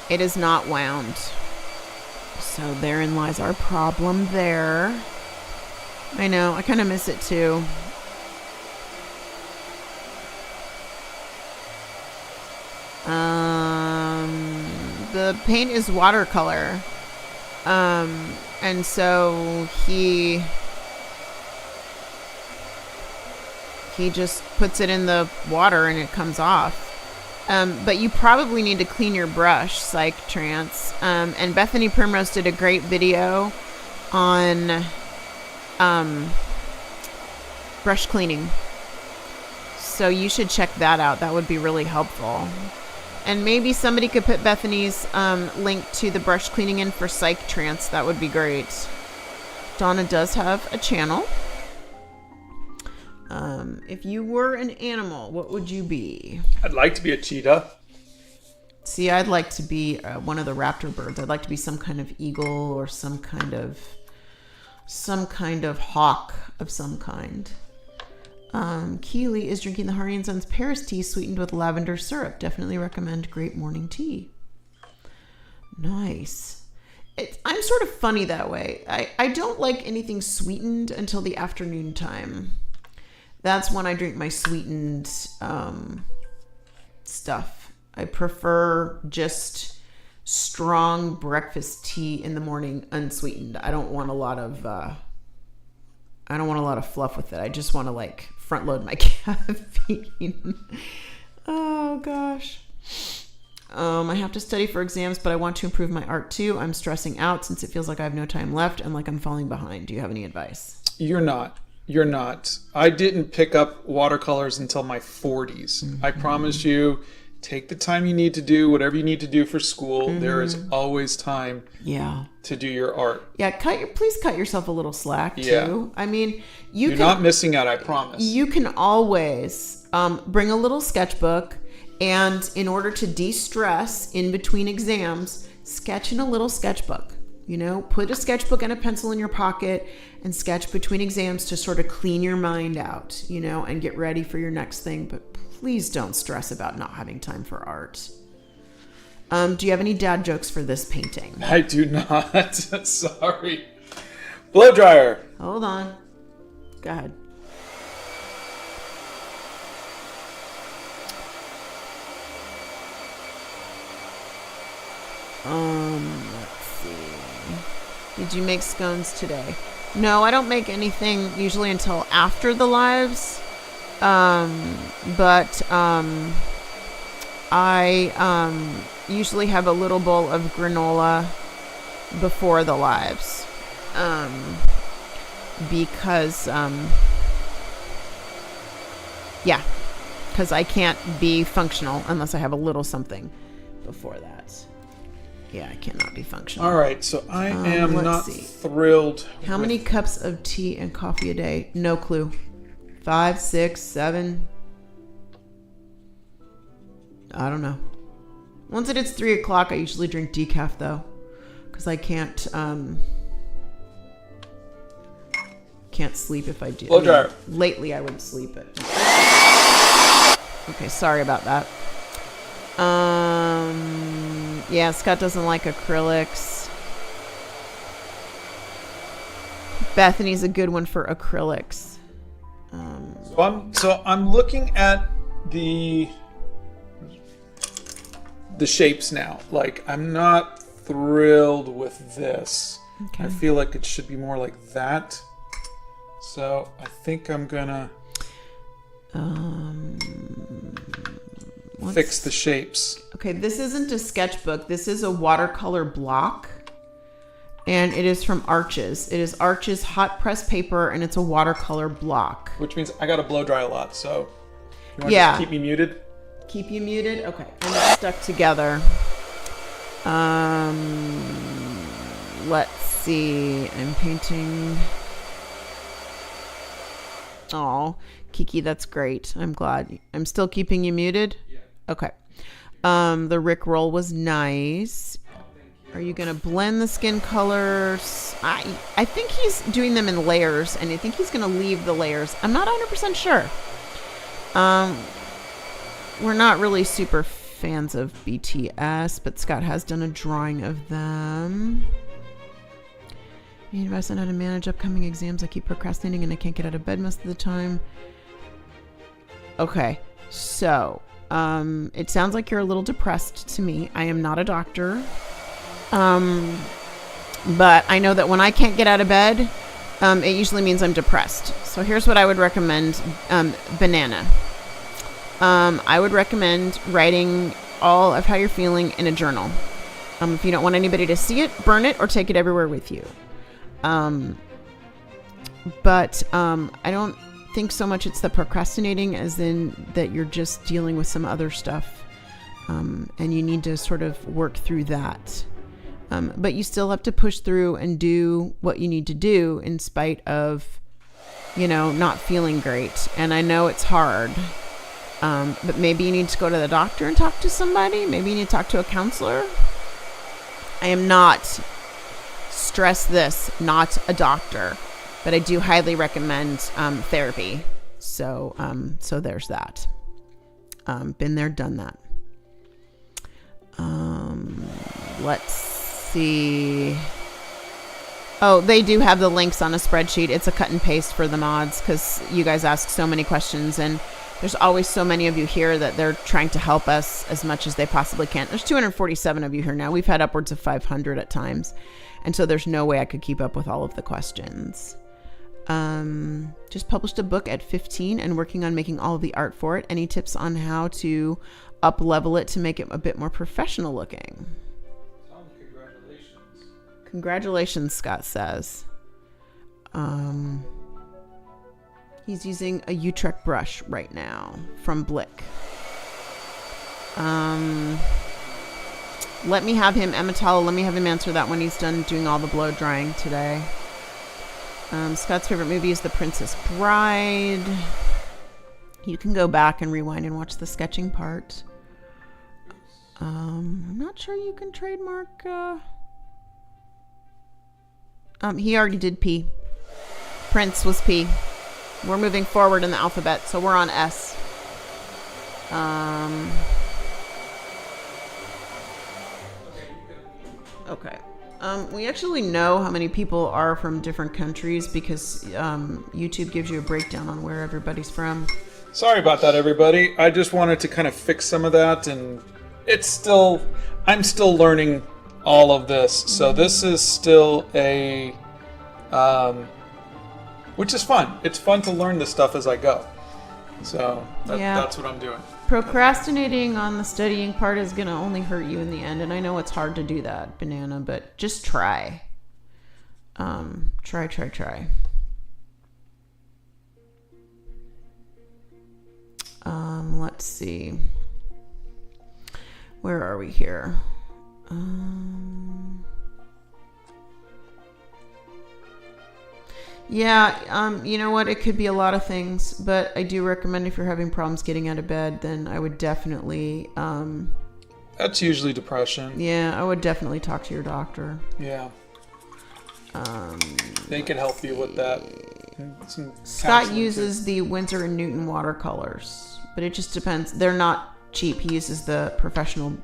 it is not wound. So therein lies our problem there. I know, I kind of miss it too. The paint is watercolor. And so he just puts it in the water and it comes off. But you probably need to clean your brush, Psych Trance. And Bethany Primrose did a great video on brush cleaning. So you should check that out. That would be really helpful. And maybe somebody could put Bethany's link to the brush cleaning in for Psych Trance. That would be great. Donna does have a channel. If you were an animal, what would you be? I'd like to be a cheetah. See, I'd like to be one of the raptor birds. I'd like to be some kind of eagle or some kind of hawk of some kind. Keely is drinking the Hardy & Sons Paris tea sweetened with lavender syrup. Definitely recommend. Great morning tea. Nice. I'm sort of funny that way. I don't like anything sweetened until the afternoon time. That's when I drink my sweetened stuff. I prefer just strong breakfast tea in the morning, unsweetened. I don't want a lot of fluff with it. I just want to like front load my caffeine. Oh gosh. I have to study for exams, but I want to improve my art too. I'm stressing out since it feels like I have no time left and like I'm falling behind. Do you have any advice? You're not. I didn't pick up watercolors until my 40s. Mm-hmm. I promise you, take the time you need to do whatever you need to do for school. Mm-hmm. There is always time to do your art. Yeah, please cut yourself a little slack too. I mean, you're not missing out, I promise. You can always bring a little sketchbook, and in order to de-stress in between exams, sketch in a little sketchbook. You know, put a sketchbook and a pencil in your pocket and sketch between exams to sort of clean your mind out, you know, and get ready for your next thing. But please don't stress about not having time for art. Do you have any dad jokes for this painting? I do not. Sorry. Blow dryer. Hold on. Go ahead. Let's see. Did you make scones today? No, I don't make anything usually until after the lives. But I usually have a little bowl of granola before the lives. Because I can't be functional unless I have a little something before that. Yeah, I cannot be functional. All right, so I am not thrilled. How many cups of tea and coffee a day? No clue. 5, 6, 7. I don't know. Once it hits 3 o'clock, I usually drink decaf though, because I can't sleep if I do. Lately, I would sleep it. Okay, sorry about that. Yeah, Scott doesn't like acrylics. Bethany's a good one for acrylics. So I'm looking at the shapes now. Like, I'm not thrilled with this. Okay. I feel like it should be more like that. So I think I'm gonna fix the shapes. Okay, this isn't a sketchbook. This is a watercolor block. And it is from Arches. It is Arches hot press paper, and it's a watercolor block. Which means I gotta blow dry a lot, so you want to just keep me muted? Keep you muted? Okay. And it's stuck together. Let's see. I'm painting. Oh, Kiki, that's great. I'm glad. I'm still keeping you muted? Yeah. Okay. The Rickroll was nice. Are you going to blend the skin colors? I think he's doing them in layers, and I think he's going to leave the layers. I'm not 100% sure. We're not really super fans of BTS, but Scott has done a drawing of them. Any advice on how to manage upcoming exams? I keep procrastinating and I can't get out of bed most of the time. Okay, so it sounds like you're a little depressed to me. I am not a doctor. But I know that when I can't get out of bed, it usually means I'm depressed. So here's what I would recommend, Banana. I would recommend writing all of how you're feeling in a journal. If you don't want anybody to see it, burn it or take it everywhere with you. But I don't think so much it's the procrastinating as in that you're just dealing with some other stuff. And you need to sort of work through that. But you still have to push through and do what you need to do in spite of, not feeling great. And I know it's hard. But maybe you need to go to the doctor and talk to somebody. Maybe you need to talk to a counselor. I am not, stress this, not a doctor, but I do highly recommend therapy. So there's that. Been there, done that. Let's see. Oh, they do have the links on a spreadsheet. It's a cut and paste for the mods because you guys ask so many questions and there's always so many of you here that they're trying to help us as much as they possibly can. There's 247 of you here now. We've had upwards of 500 at times. And so there's no way I could keep up with all of the questions. Just published a book at 15 and working on making all of the art for it. Any tips on how to up level it to make it a bit more professional looking? Congratulations. Congratulations, Scott says. He's using a Utrecht brush right now from Blick. Let me have him, Ematala, let me have him answer that when he's done doing all the blow drying today. Scott's favorite movie is The Princess Bride. You can go back and rewind and watch the sketching part. I'm not sure you can trademark. He already did P. Prince was P. We're moving forward in the alphabet, so we're on S. Okay. We actually know how many people are from different countries because YouTube gives you a breakdown on where everybody's from. Sorry about that, everybody. I just wanted to kind of fix some of that, and I'm still learning all of this. So this is still a, which is fun. It's fun to learn this stuff as I go. So that's what I'm doing. Procrastinating on the studying part is going to only hurt you in the end. And I know it's hard to do that, Banana, but just try. Try. Let's see. Where are we here? You know what? It could be a lot of things, but I do recommend if you're having problems getting out of bed, then I would definitely... That's usually depression. Yeah, I would definitely talk to your doctor. Yeah. They can help you with that. Scott uses the Winsor & Newton watercolors, but it just depends. They're not cheap. He uses the professional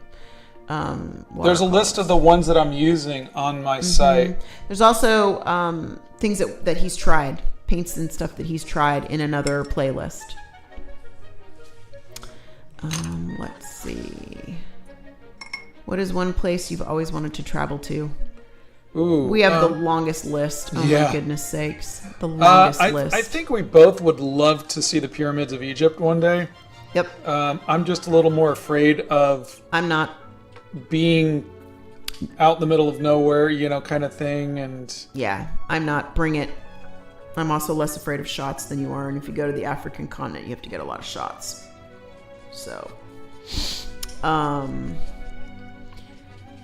there's a list of the ones that I'm using on my site. There's also things that he's tried, paints and stuff that he's tried in another playlist. Let's see. What is one place you've always wanted to travel to? Ooh, we have the longest list. Oh my goodness sakes. The longest list. I think we both would love to see the pyramids of Egypt one day. Yep. I'm just a little more afraid of... I'm not. Being out in the middle of nowhere, kind of thing. And yeah, I'm not. Bring it. I'm also less afraid of shots than you are. And if you go to the African continent, you have to get a lot of shots. So,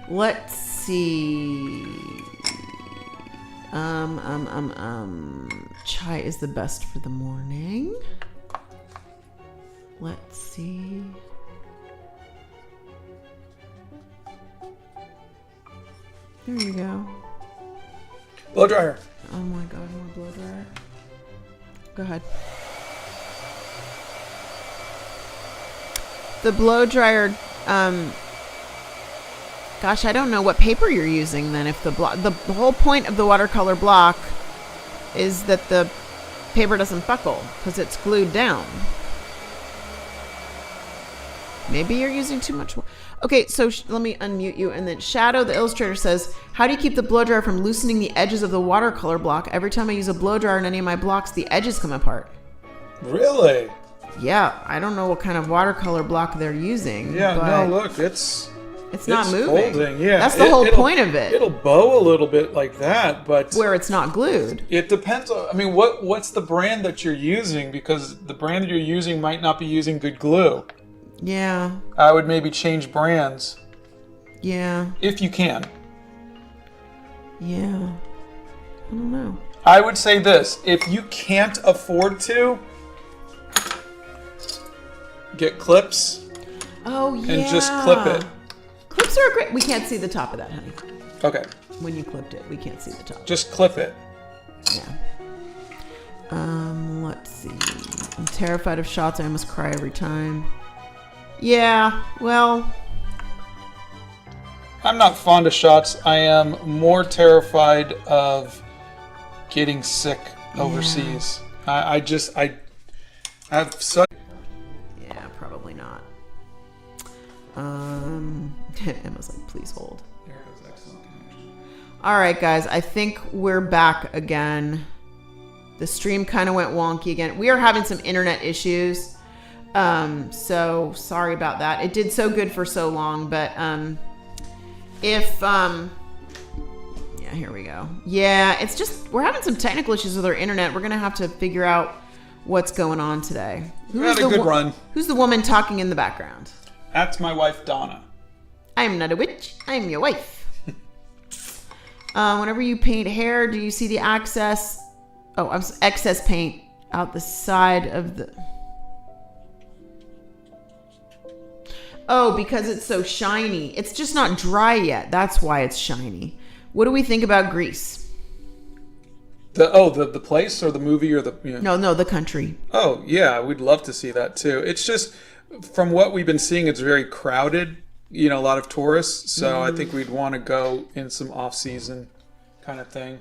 let's see. Chai is the best for the morning. Let's see. There you go. Blow dryer. Oh my god, more blow dryer. Go ahead. The blow dryer, gosh, I don't know what paper you're using then. If the whole point of the watercolor block is that the paper doesn't buckle because it's glued down. Maybe you're using too much. Okay, so let me unmute you. And then Shadow, the illustrator, says, how do you keep the blow dryer from loosening the edges of the watercolor block? Every time I use a blow dryer in any of my blocks, the edges come apart. Really? Yeah, I don't know what kind of watercolor block they're using. Yeah, but no, look, it's not moving. Folding. Yeah, that's the whole point of it. It'll bow a little bit like that, but where it's not glued. It depends on. I mean, what's the brand that you're using? Because the brand that you're using might not be using good glue. Yeah. I would maybe change brands. Yeah. If you can. Yeah. I don't know. I would say this: if you can't afford to, get clips. Oh yeah. And just clip it. Clips are great. We can't see the top of that, honey. Okay. When you clipped it, we can't see the top. Just clip it. Yeah. Let's see. I'm terrified of shots. I almost cry every time. Yeah, well, I'm not fond of shots. I am more terrified of getting sick overseas. I have such. Yeah, probably not. Emma's like, please hold. All right, guys, I think we're back again. The stream kind of went wonky again. We are having some internet issues. So sorry about that. It did so good for so long, but yeah, here we go. Yeah, it's just we're having some technical issues with our internet. We're gonna have to figure out what's going on today. We had a good run. Who's the woman talking in the background? That's my wife, Donna. I'm not a witch. I'm your wife. Whenever you paint hair, do you see the excess paint out the side of the... Oh, because it's so shiny. It's just not dry yet. That's why it's shiny. What do we think about Greece? The place or the movie or the... You know? No, the country. Oh, yeah. We'd love to see that, too. It's just, from what we've been seeing, it's very crowded. A lot of tourists. So I think we'd want to go in some off-season kind of thing.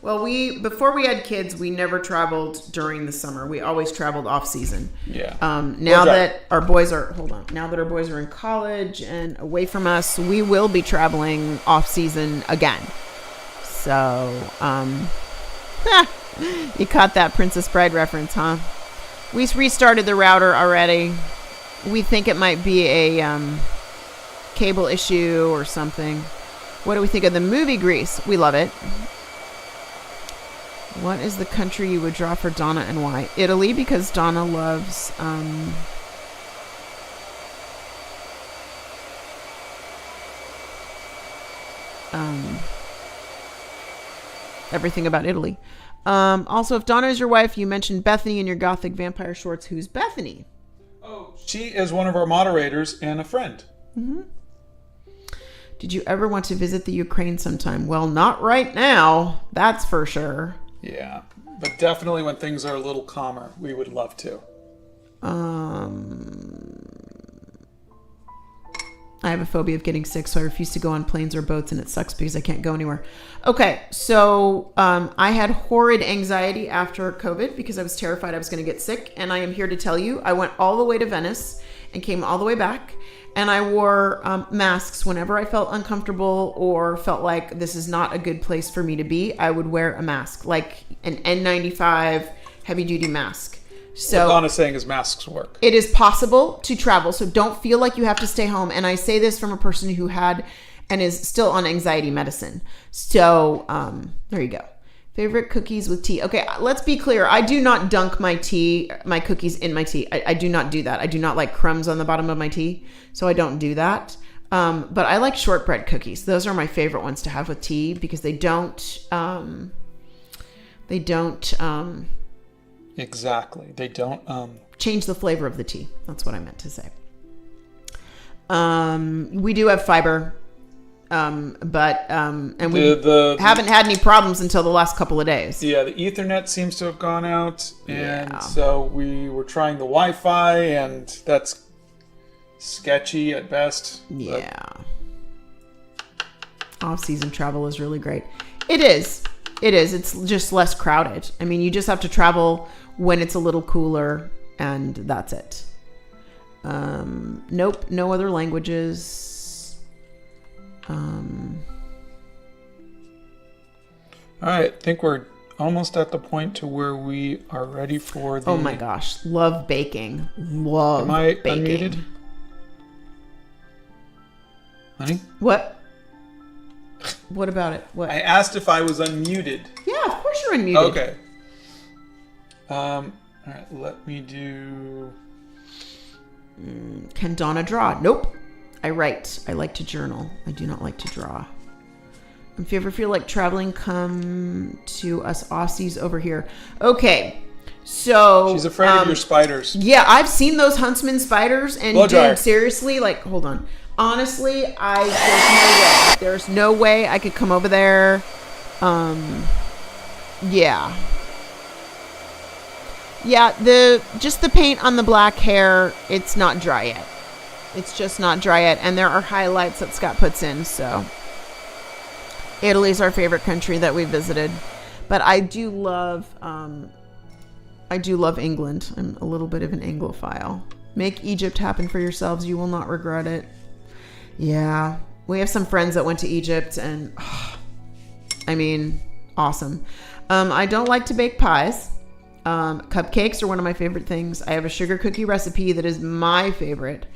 Well, before we had kids, we never traveled during the summer. We always traveled off season. Yeah. Now that our boys are in college and away from us, we will be traveling off season again. So, you caught that Princess Bride reference, huh? We restarted the router already. We think it might be a cable issue or something. What do we think of the movie Grease? We love it. What is the country you would draw for Donna and why? Italy, because Donna loves everything about Italy. Also, if Donna is your wife, you mentioned Bethany in your gothic vampire shorts. Who's Bethany? Oh, she is one of our moderators and a friend. Mm-hmm. Did you ever want to visit the Ukraine sometime? Well, not right now. That's for sure. Yeah, but definitely when things are a little calmer, we would love to. I have a phobia of getting sick, so I refuse to go on planes or boats, and it sucks because I can't go anywhere. Okay, so I had horrid anxiety after COVID because I was terrified I was going to get sick, and I am here to tell you, I went all the way to Venice and came all the way back, and I wore masks whenever I felt uncomfortable or felt like this is not a good place for me to be. I would wear a mask, like an N95 heavy-duty mask. So what Donna's saying is masks work. It is possible to travel, so don't feel like you have to stay home. And I say this from a person who had and is still on anxiety medicine. So there you go. Favorite cookies with tea. Okay, let's be clear. I do not dunk my cookies in my tea. I do not do that. I do not like crumbs on the bottom of my tea, so I don't do that. But I like shortbread cookies. Those are my favorite ones to have with tea because they don't. Exactly. They don't change the flavor of the tea. That's what I meant to say. We do have fiber. And we haven't had any problems until the last couple of days. Yeah, the Ethernet seems to have gone out, and so we were trying the Wi-Fi, and that's sketchy at best. Yeah. Off-season travel is really great. It is. It's just less crowded. I mean, you just have to travel when it's a little cooler, and that's it. Nope, no other languages. All right, I think we're almost at the point to where we are ready for the... Oh my gosh, love baking. Love baking. Am I unmuted? Honey? What? What about it? What? I asked if I was unmuted. Yeah, of course you're unmuted. Okay. All right, let me do... Can Donna draw? Nope. I write. I like to journal. I do not like to draw. If you ever feel like traveling, come to us Aussies over here. Okay. So... She's afraid of your spiders. Yeah, I've seen those huntsman spiders. And dude, seriously, like, hold on. Honestly, there's no way I could come over there. Yeah. Yeah, the paint on the black hair, it's not dry yet. It's just not dry yet. And there are highlights that Scott puts in, so. Italy's our favorite country that we visited. But I do love England. I'm a little bit of an Anglophile. Make Egypt happen for yourselves. You will not regret it. Yeah, we have some friends that went to Egypt, and I mean, awesome. I don't like to bake pies. Cupcakes are one of my favorite things. I have a sugar cookie recipe that is my favorite.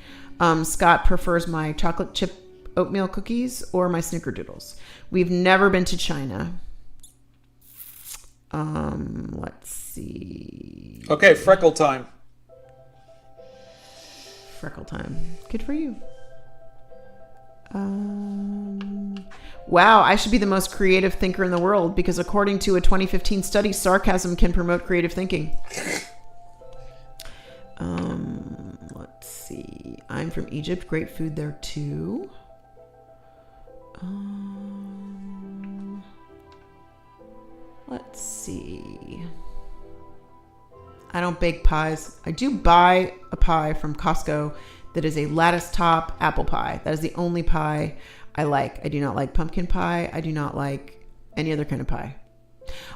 Scott prefers my chocolate chip oatmeal cookies or my snickerdoodles. We've never been to China. Let's see. Okay, freckle time. Freckle time. Good for you. Wow, I should be the most creative thinker in the world because according to a 2015 study, sarcasm can promote creative thinking. Let's see. I'm from Egypt. Great food there too. Let's see. I don't bake pies. I do buy a pie from Costco that is a lattice top apple pie. That is the only pie I like. I do not like pumpkin pie. I do not like any other kind of pie.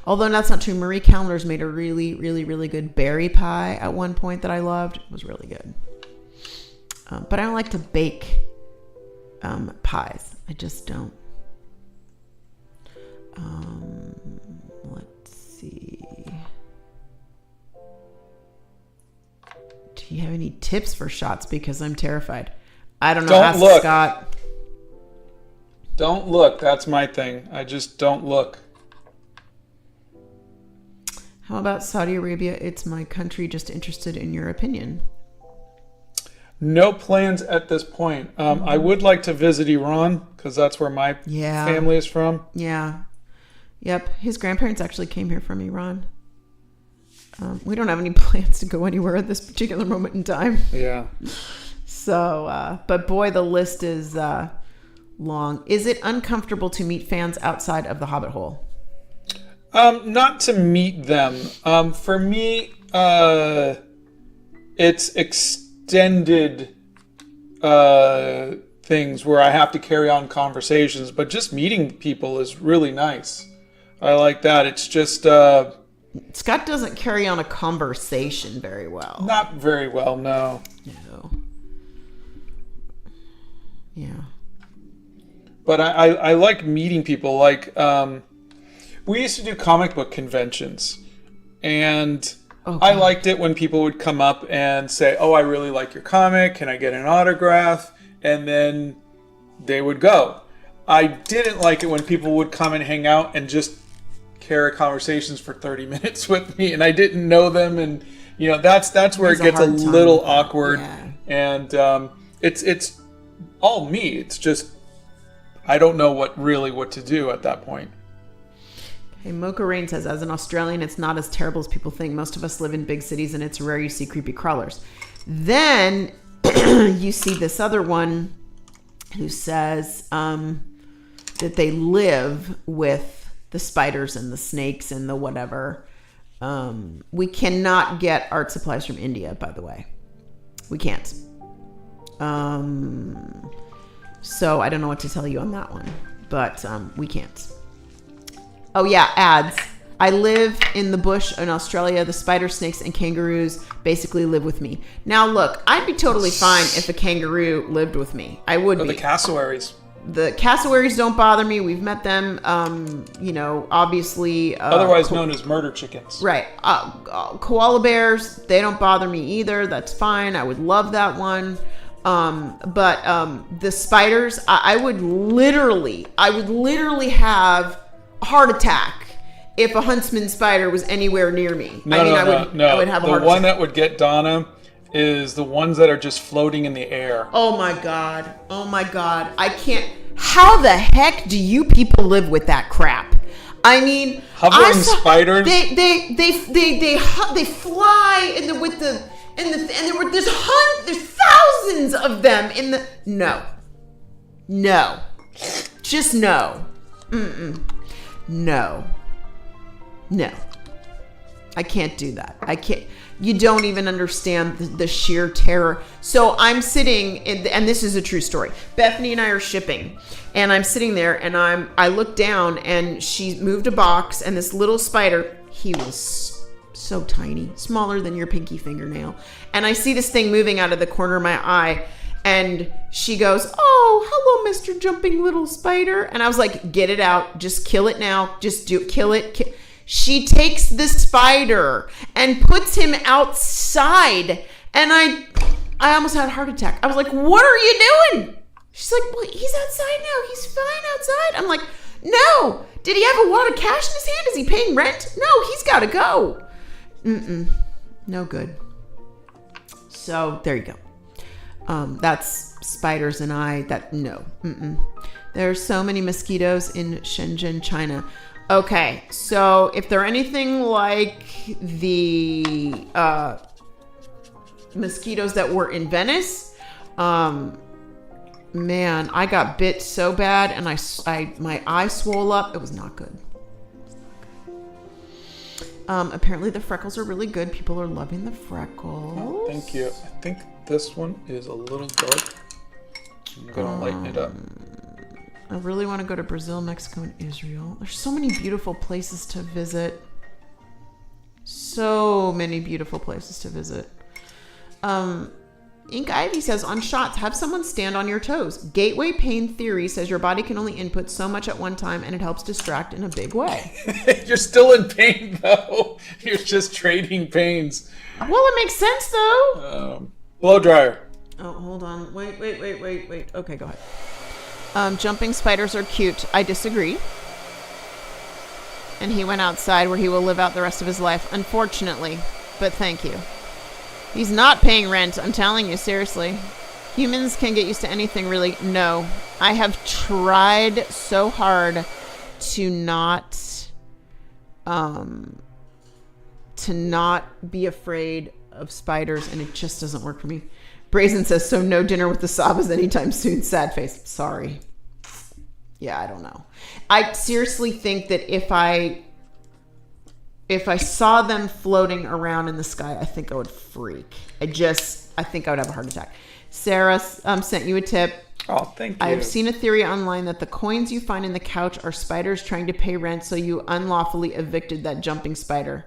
Although that's not true. Marie Callender's made a really, really, really good berry pie at one point that I loved. It was really good. But I don't like to bake pies. I just don't. Let's see. Do you have any tips for shots? Because I'm terrified. I don't know. Ask Scott. Don't look. That's my thing. I just don't look. How about Saudi Arabia? It's my country. Just interested in your opinion. No plans at this point. I would like to visit Iran because that's where my family is from. Yeah. Yep. His grandparents actually came here from Iran. We don't have any plans to go anywhere at this particular moment in time. Yeah. So, but boy, the list is long. Is it uncomfortable to meet fans outside of the Hobbit hole? Not to meet them. For me, it's extended things where I have to carry on conversations, but just meeting people is really nice. I like that. It's just... Scott doesn't carry on a conversation very well. Not very well, no. No. Yeah. But I like meeting people. Like, we used to do comic book conventions. And I liked it when people would come up and say, oh, I really like your comic. Can I get an autograph? And then they would go. I didn't like it when people would come and hang out and just carry conversations for 30 minutes with me, and I didn't know them, and that's where it gets a little awkward. Yeah. And it's all me. It's just I don't know what to do at that point. Hey, Mocha Rain says, as an Australian, it's not as terrible as people think. Most of us live in big cities, and it's rare you see creepy crawlers. Then you see this other one who says, that they live with the spiders and the snakes and the whatever. We cannot get art supplies from India, by the way. We can't. So I don't know what to tell you on that one, but we can't. Oh yeah, ads. I live in the bush in Australia. The spider, snakes, and kangaroos basically live with me. Now look, I'd be totally fine if a kangaroo lived with me. I would be. The cassowaries. The cassowaries don't bother me. We've met them. Obviously. Otherwise known as murder chickens. Right. Koala bears, they don't bother me either. That's fine. I would love that one. But the spiders, I would literally have a heart attack if a huntsman spider was anywhere near me. No. I would have a heart attack. The one that would get Donna is the ones that are just floating in the air. Oh my god. I can't. How the heck do you people live with that crap? I mean, hovering spiders. They fly there's thousands of them in the no. Just no. No. I can't do that. I can't. You don't even understand the sheer terror. So I'm sitting, and this is a true story. Bethany and I are shipping, and I'm sitting there, and I look down, and she moved a box, and this little spider, he was so tiny, smaller than your pinky fingernail, and I see this thing moving out of the corner of my eye, and she goes, "Oh, hello, Mr. Jumping Little Spider," and I was like, "Get it out, just kill it now, kill it." She takes the spider and puts him outside. And I almost had a heart attack. I was like, "What are you doing?" She's like, "Well, he's outside now. He's fine outside." I'm like, "No. Did he have a wad of cash in his hand? Is he paying rent? No, he's got to go." No good. So there you go. That's spiders and no. There's so many mosquitoes in Shenzhen, China. Okay, so if they're anything like the mosquitoes that were in Venice, man, I got bit so bad, and my eye swole up. It was not good. Apparently the freckles are really good. People are loving the freckles. Oh, thank you. I think this one is a little dark. I'm gonna lighten it up. I really want to go to Brazil, Mexico, and Israel. There's so many beautiful places to visit. Ink Ivy says, on shots, have someone stand on your toes. Gateway pain theory says your body can only input so much at one time, and it helps distract in a big way. You're still in pain, though. You're just trading pains. Well, it makes sense, though. Blow dryer. Oh, hold on. Wait. Okay, go ahead. Jumping spiders are cute. I disagree. And he went outside where he will live out the rest of his life, unfortunately. But thank you. He's not paying rent, I'm telling you, seriously. Humans can get used to anything, really. No. I have tried so hard to not be afraid of spiders, and it just doesn't work for me. Brazen says, so no dinner with the Sabas anytime soon. Sad face. Sorry. Yeah, I don't know. I seriously think that if I saw them floating around in the sky, I think I would freak. I think I would have a heart attack. Sarah sent you a tip. Oh, thank you. I've seen a theory online that the coins you find in the couch are spiders trying to pay rent, so you unlawfully evicted that jumping spider.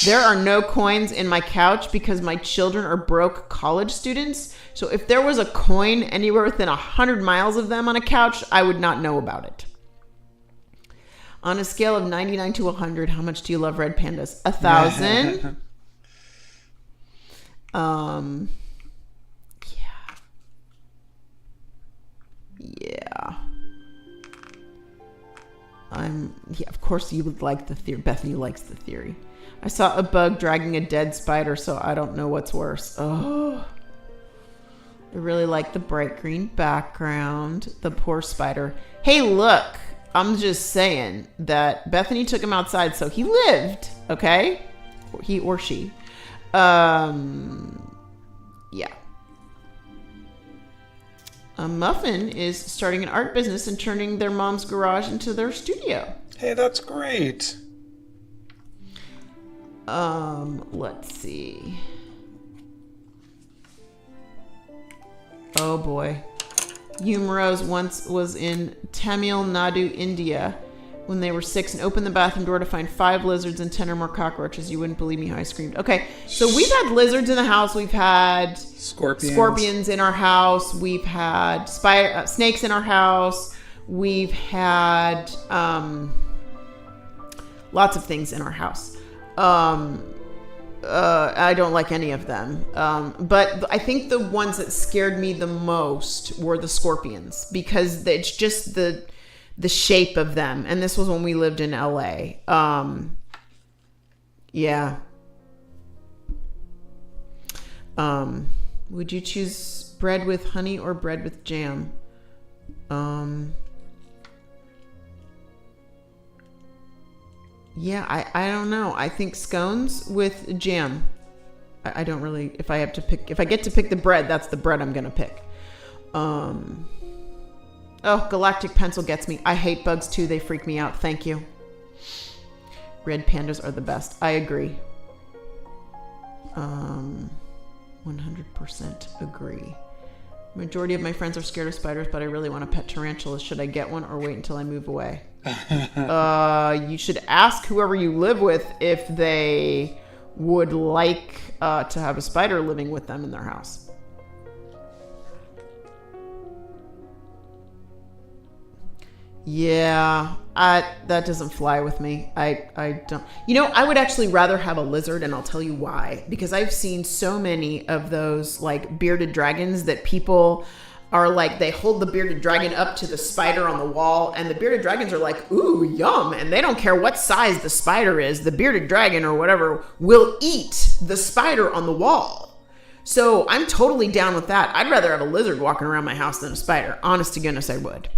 There are no coins in my couch because my children are broke college students. So if there was a coin anywhere within 100 miles of them on a couch, I would not know about it. On a scale of 99 to 100, how much do you love red pandas? 1,000. Yeah. Of course you would like the theory. Bethany likes the theory. I saw a bug dragging a dead spider, so I don't know what's worse. Oh. I really like the bright green background. The poor spider. Hey, look. I'm just saying that Bethany took him outside, so he lived. Okay? He or she. Yeah. Muffin is starting an art business and turning their mom's garage into their studio. Hey, that's great. Let's see. Oh boy. Humrose once was in Tamil Nadu, India, when they were 6 and opened the bathroom door to find 5 lizards and 10 or more cockroaches. You wouldn't believe me how I screamed. Okay, so we've had lizards in the house. We've had scorpions in our house. We've had snakes in our house. We've had lots of things in our house. I don't like any of them. But I think the ones that scared me the most were the scorpions, because it's just the shape of them. And this was when we lived in LA. Yeah. Would you choose bread with honey or bread with jam? Yeah, I don't know. I think scones with jam. I don't really, if I get to pick the bread, that's the bread I'm going to pick. Oh, galactic pencil gets me. I hate bugs too. They freak me out. Thank you. Red pandas are the best. I agree. 100% agree. Majority of my friends are scared of spiders, but I really want a pet tarantula. Should I get one or wait until I move away? You should ask whoever you live with if they would like to have a spider living with them in their house. Yeah, that doesn't fly with me. I don't. I would actually rather have a lizard, and I'll tell you why. Because I've seen so many of those like bearded dragons that people are like, they hold the bearded dragon up to the spider on the wall, and the bearded dragons are like, ooh, yum. And they don't care what size the spider is. The bearded dragon or whatever will eat the spider on the wall. So I'm totally down with that. I'd rather have a lizard walking around my house than a spider. Honest to goodness, I would.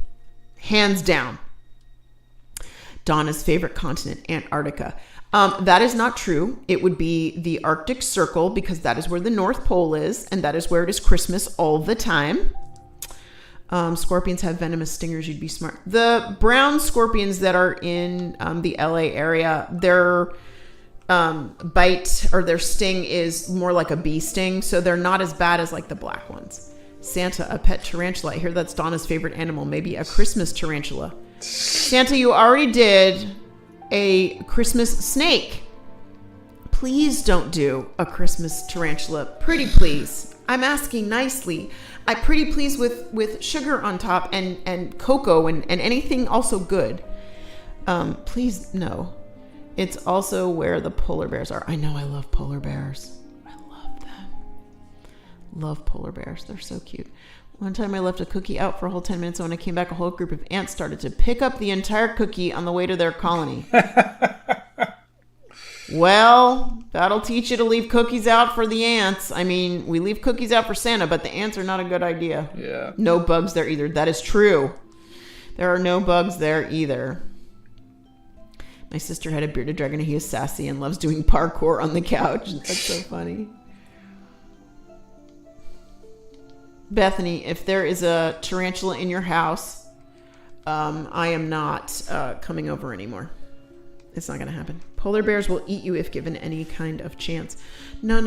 Hands down. Donna's favorite continent, Antarctica. That is not true. It would be the Arctic Circle, because that is where the North Pole is, and that is where it is Christmas all the time. Scorpions have venomous stingers. You'd be smart. The brown scorpions that are in the LA area, their bite or their sting is more like a bee sting, so they're not as bad as like the black ones. Santa, a pet tarantula. I hear that's Donna's favorite animal. Maybe a Christmas tarantula. Santa, you already did a Christmas snake. Please don't do a Christmas tarantula. Pretty please. I'm asking nicely. I pretty please with sugar on top and cocoa and anything also good. Please, no. It's also where the polar bears are. I know, I love polar bears. Love polar bears. They're so cute. One time I left a cookie out for a whole 10 minutes, and when I came back, a whole group of ants started to pick up the entire cookie on the way to their colony. Well, that'll teach you to leave cookies out for the ants. I mean, we leave cookies out for Santa, but the ants are not a good idea. Yeah. No bugs there either. That is true. There are no bugs there either. My sister had a bearded dragon, and he is sassy and loves doing parkour on the couch. That's so funny. Bethany, if there is a tarantula in your house, I am not coming over anymore. It's not going to happen. Polar bears will eat you if given any kind of chance. No.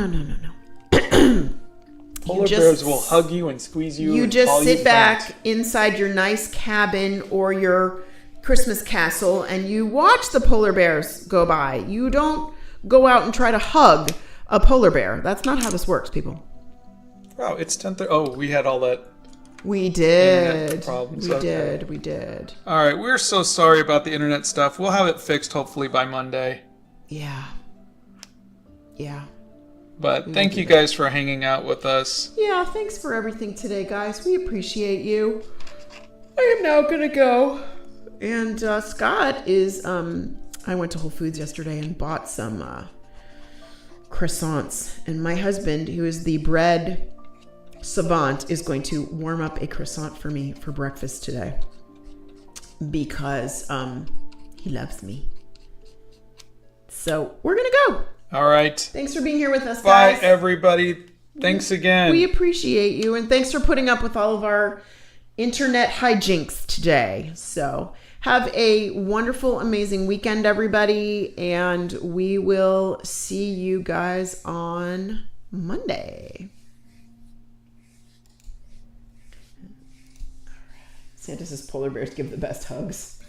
Polar bears will hug you and squeeze you. You just sit back inside your nice cabin or your Christmas castle and you watch the polar bears go by. You don't go out and try to hug a polar bear. That's not how this works, people. Oh, it's 10:30. Oh, we had all that. We did. Internet problems. We did. All right, we're so sorry about the internet stuff. We'll have it fixed hopefully by Monday. Yeah. But thank you guys for hanging out with us. Yeah, thanks for everything today, guys. We appreciate you. I am now gonna go. And Scott is. I went to Whole Foods yesterday and bought some croissants, and my husband, who is the bread savant, is going to warm up a croissant for me for breakfast today because he loves me. So we're gonna go. All right. Thanks for being here with us, guys. Bye, everybody. Thanks again. We appreciate you, and thanks for putting up with all of our internet hijinks today. So have a wonderful, amazing weekend, everybody. And we will see you guys on Monday. Santa says polar bears give the best hugs.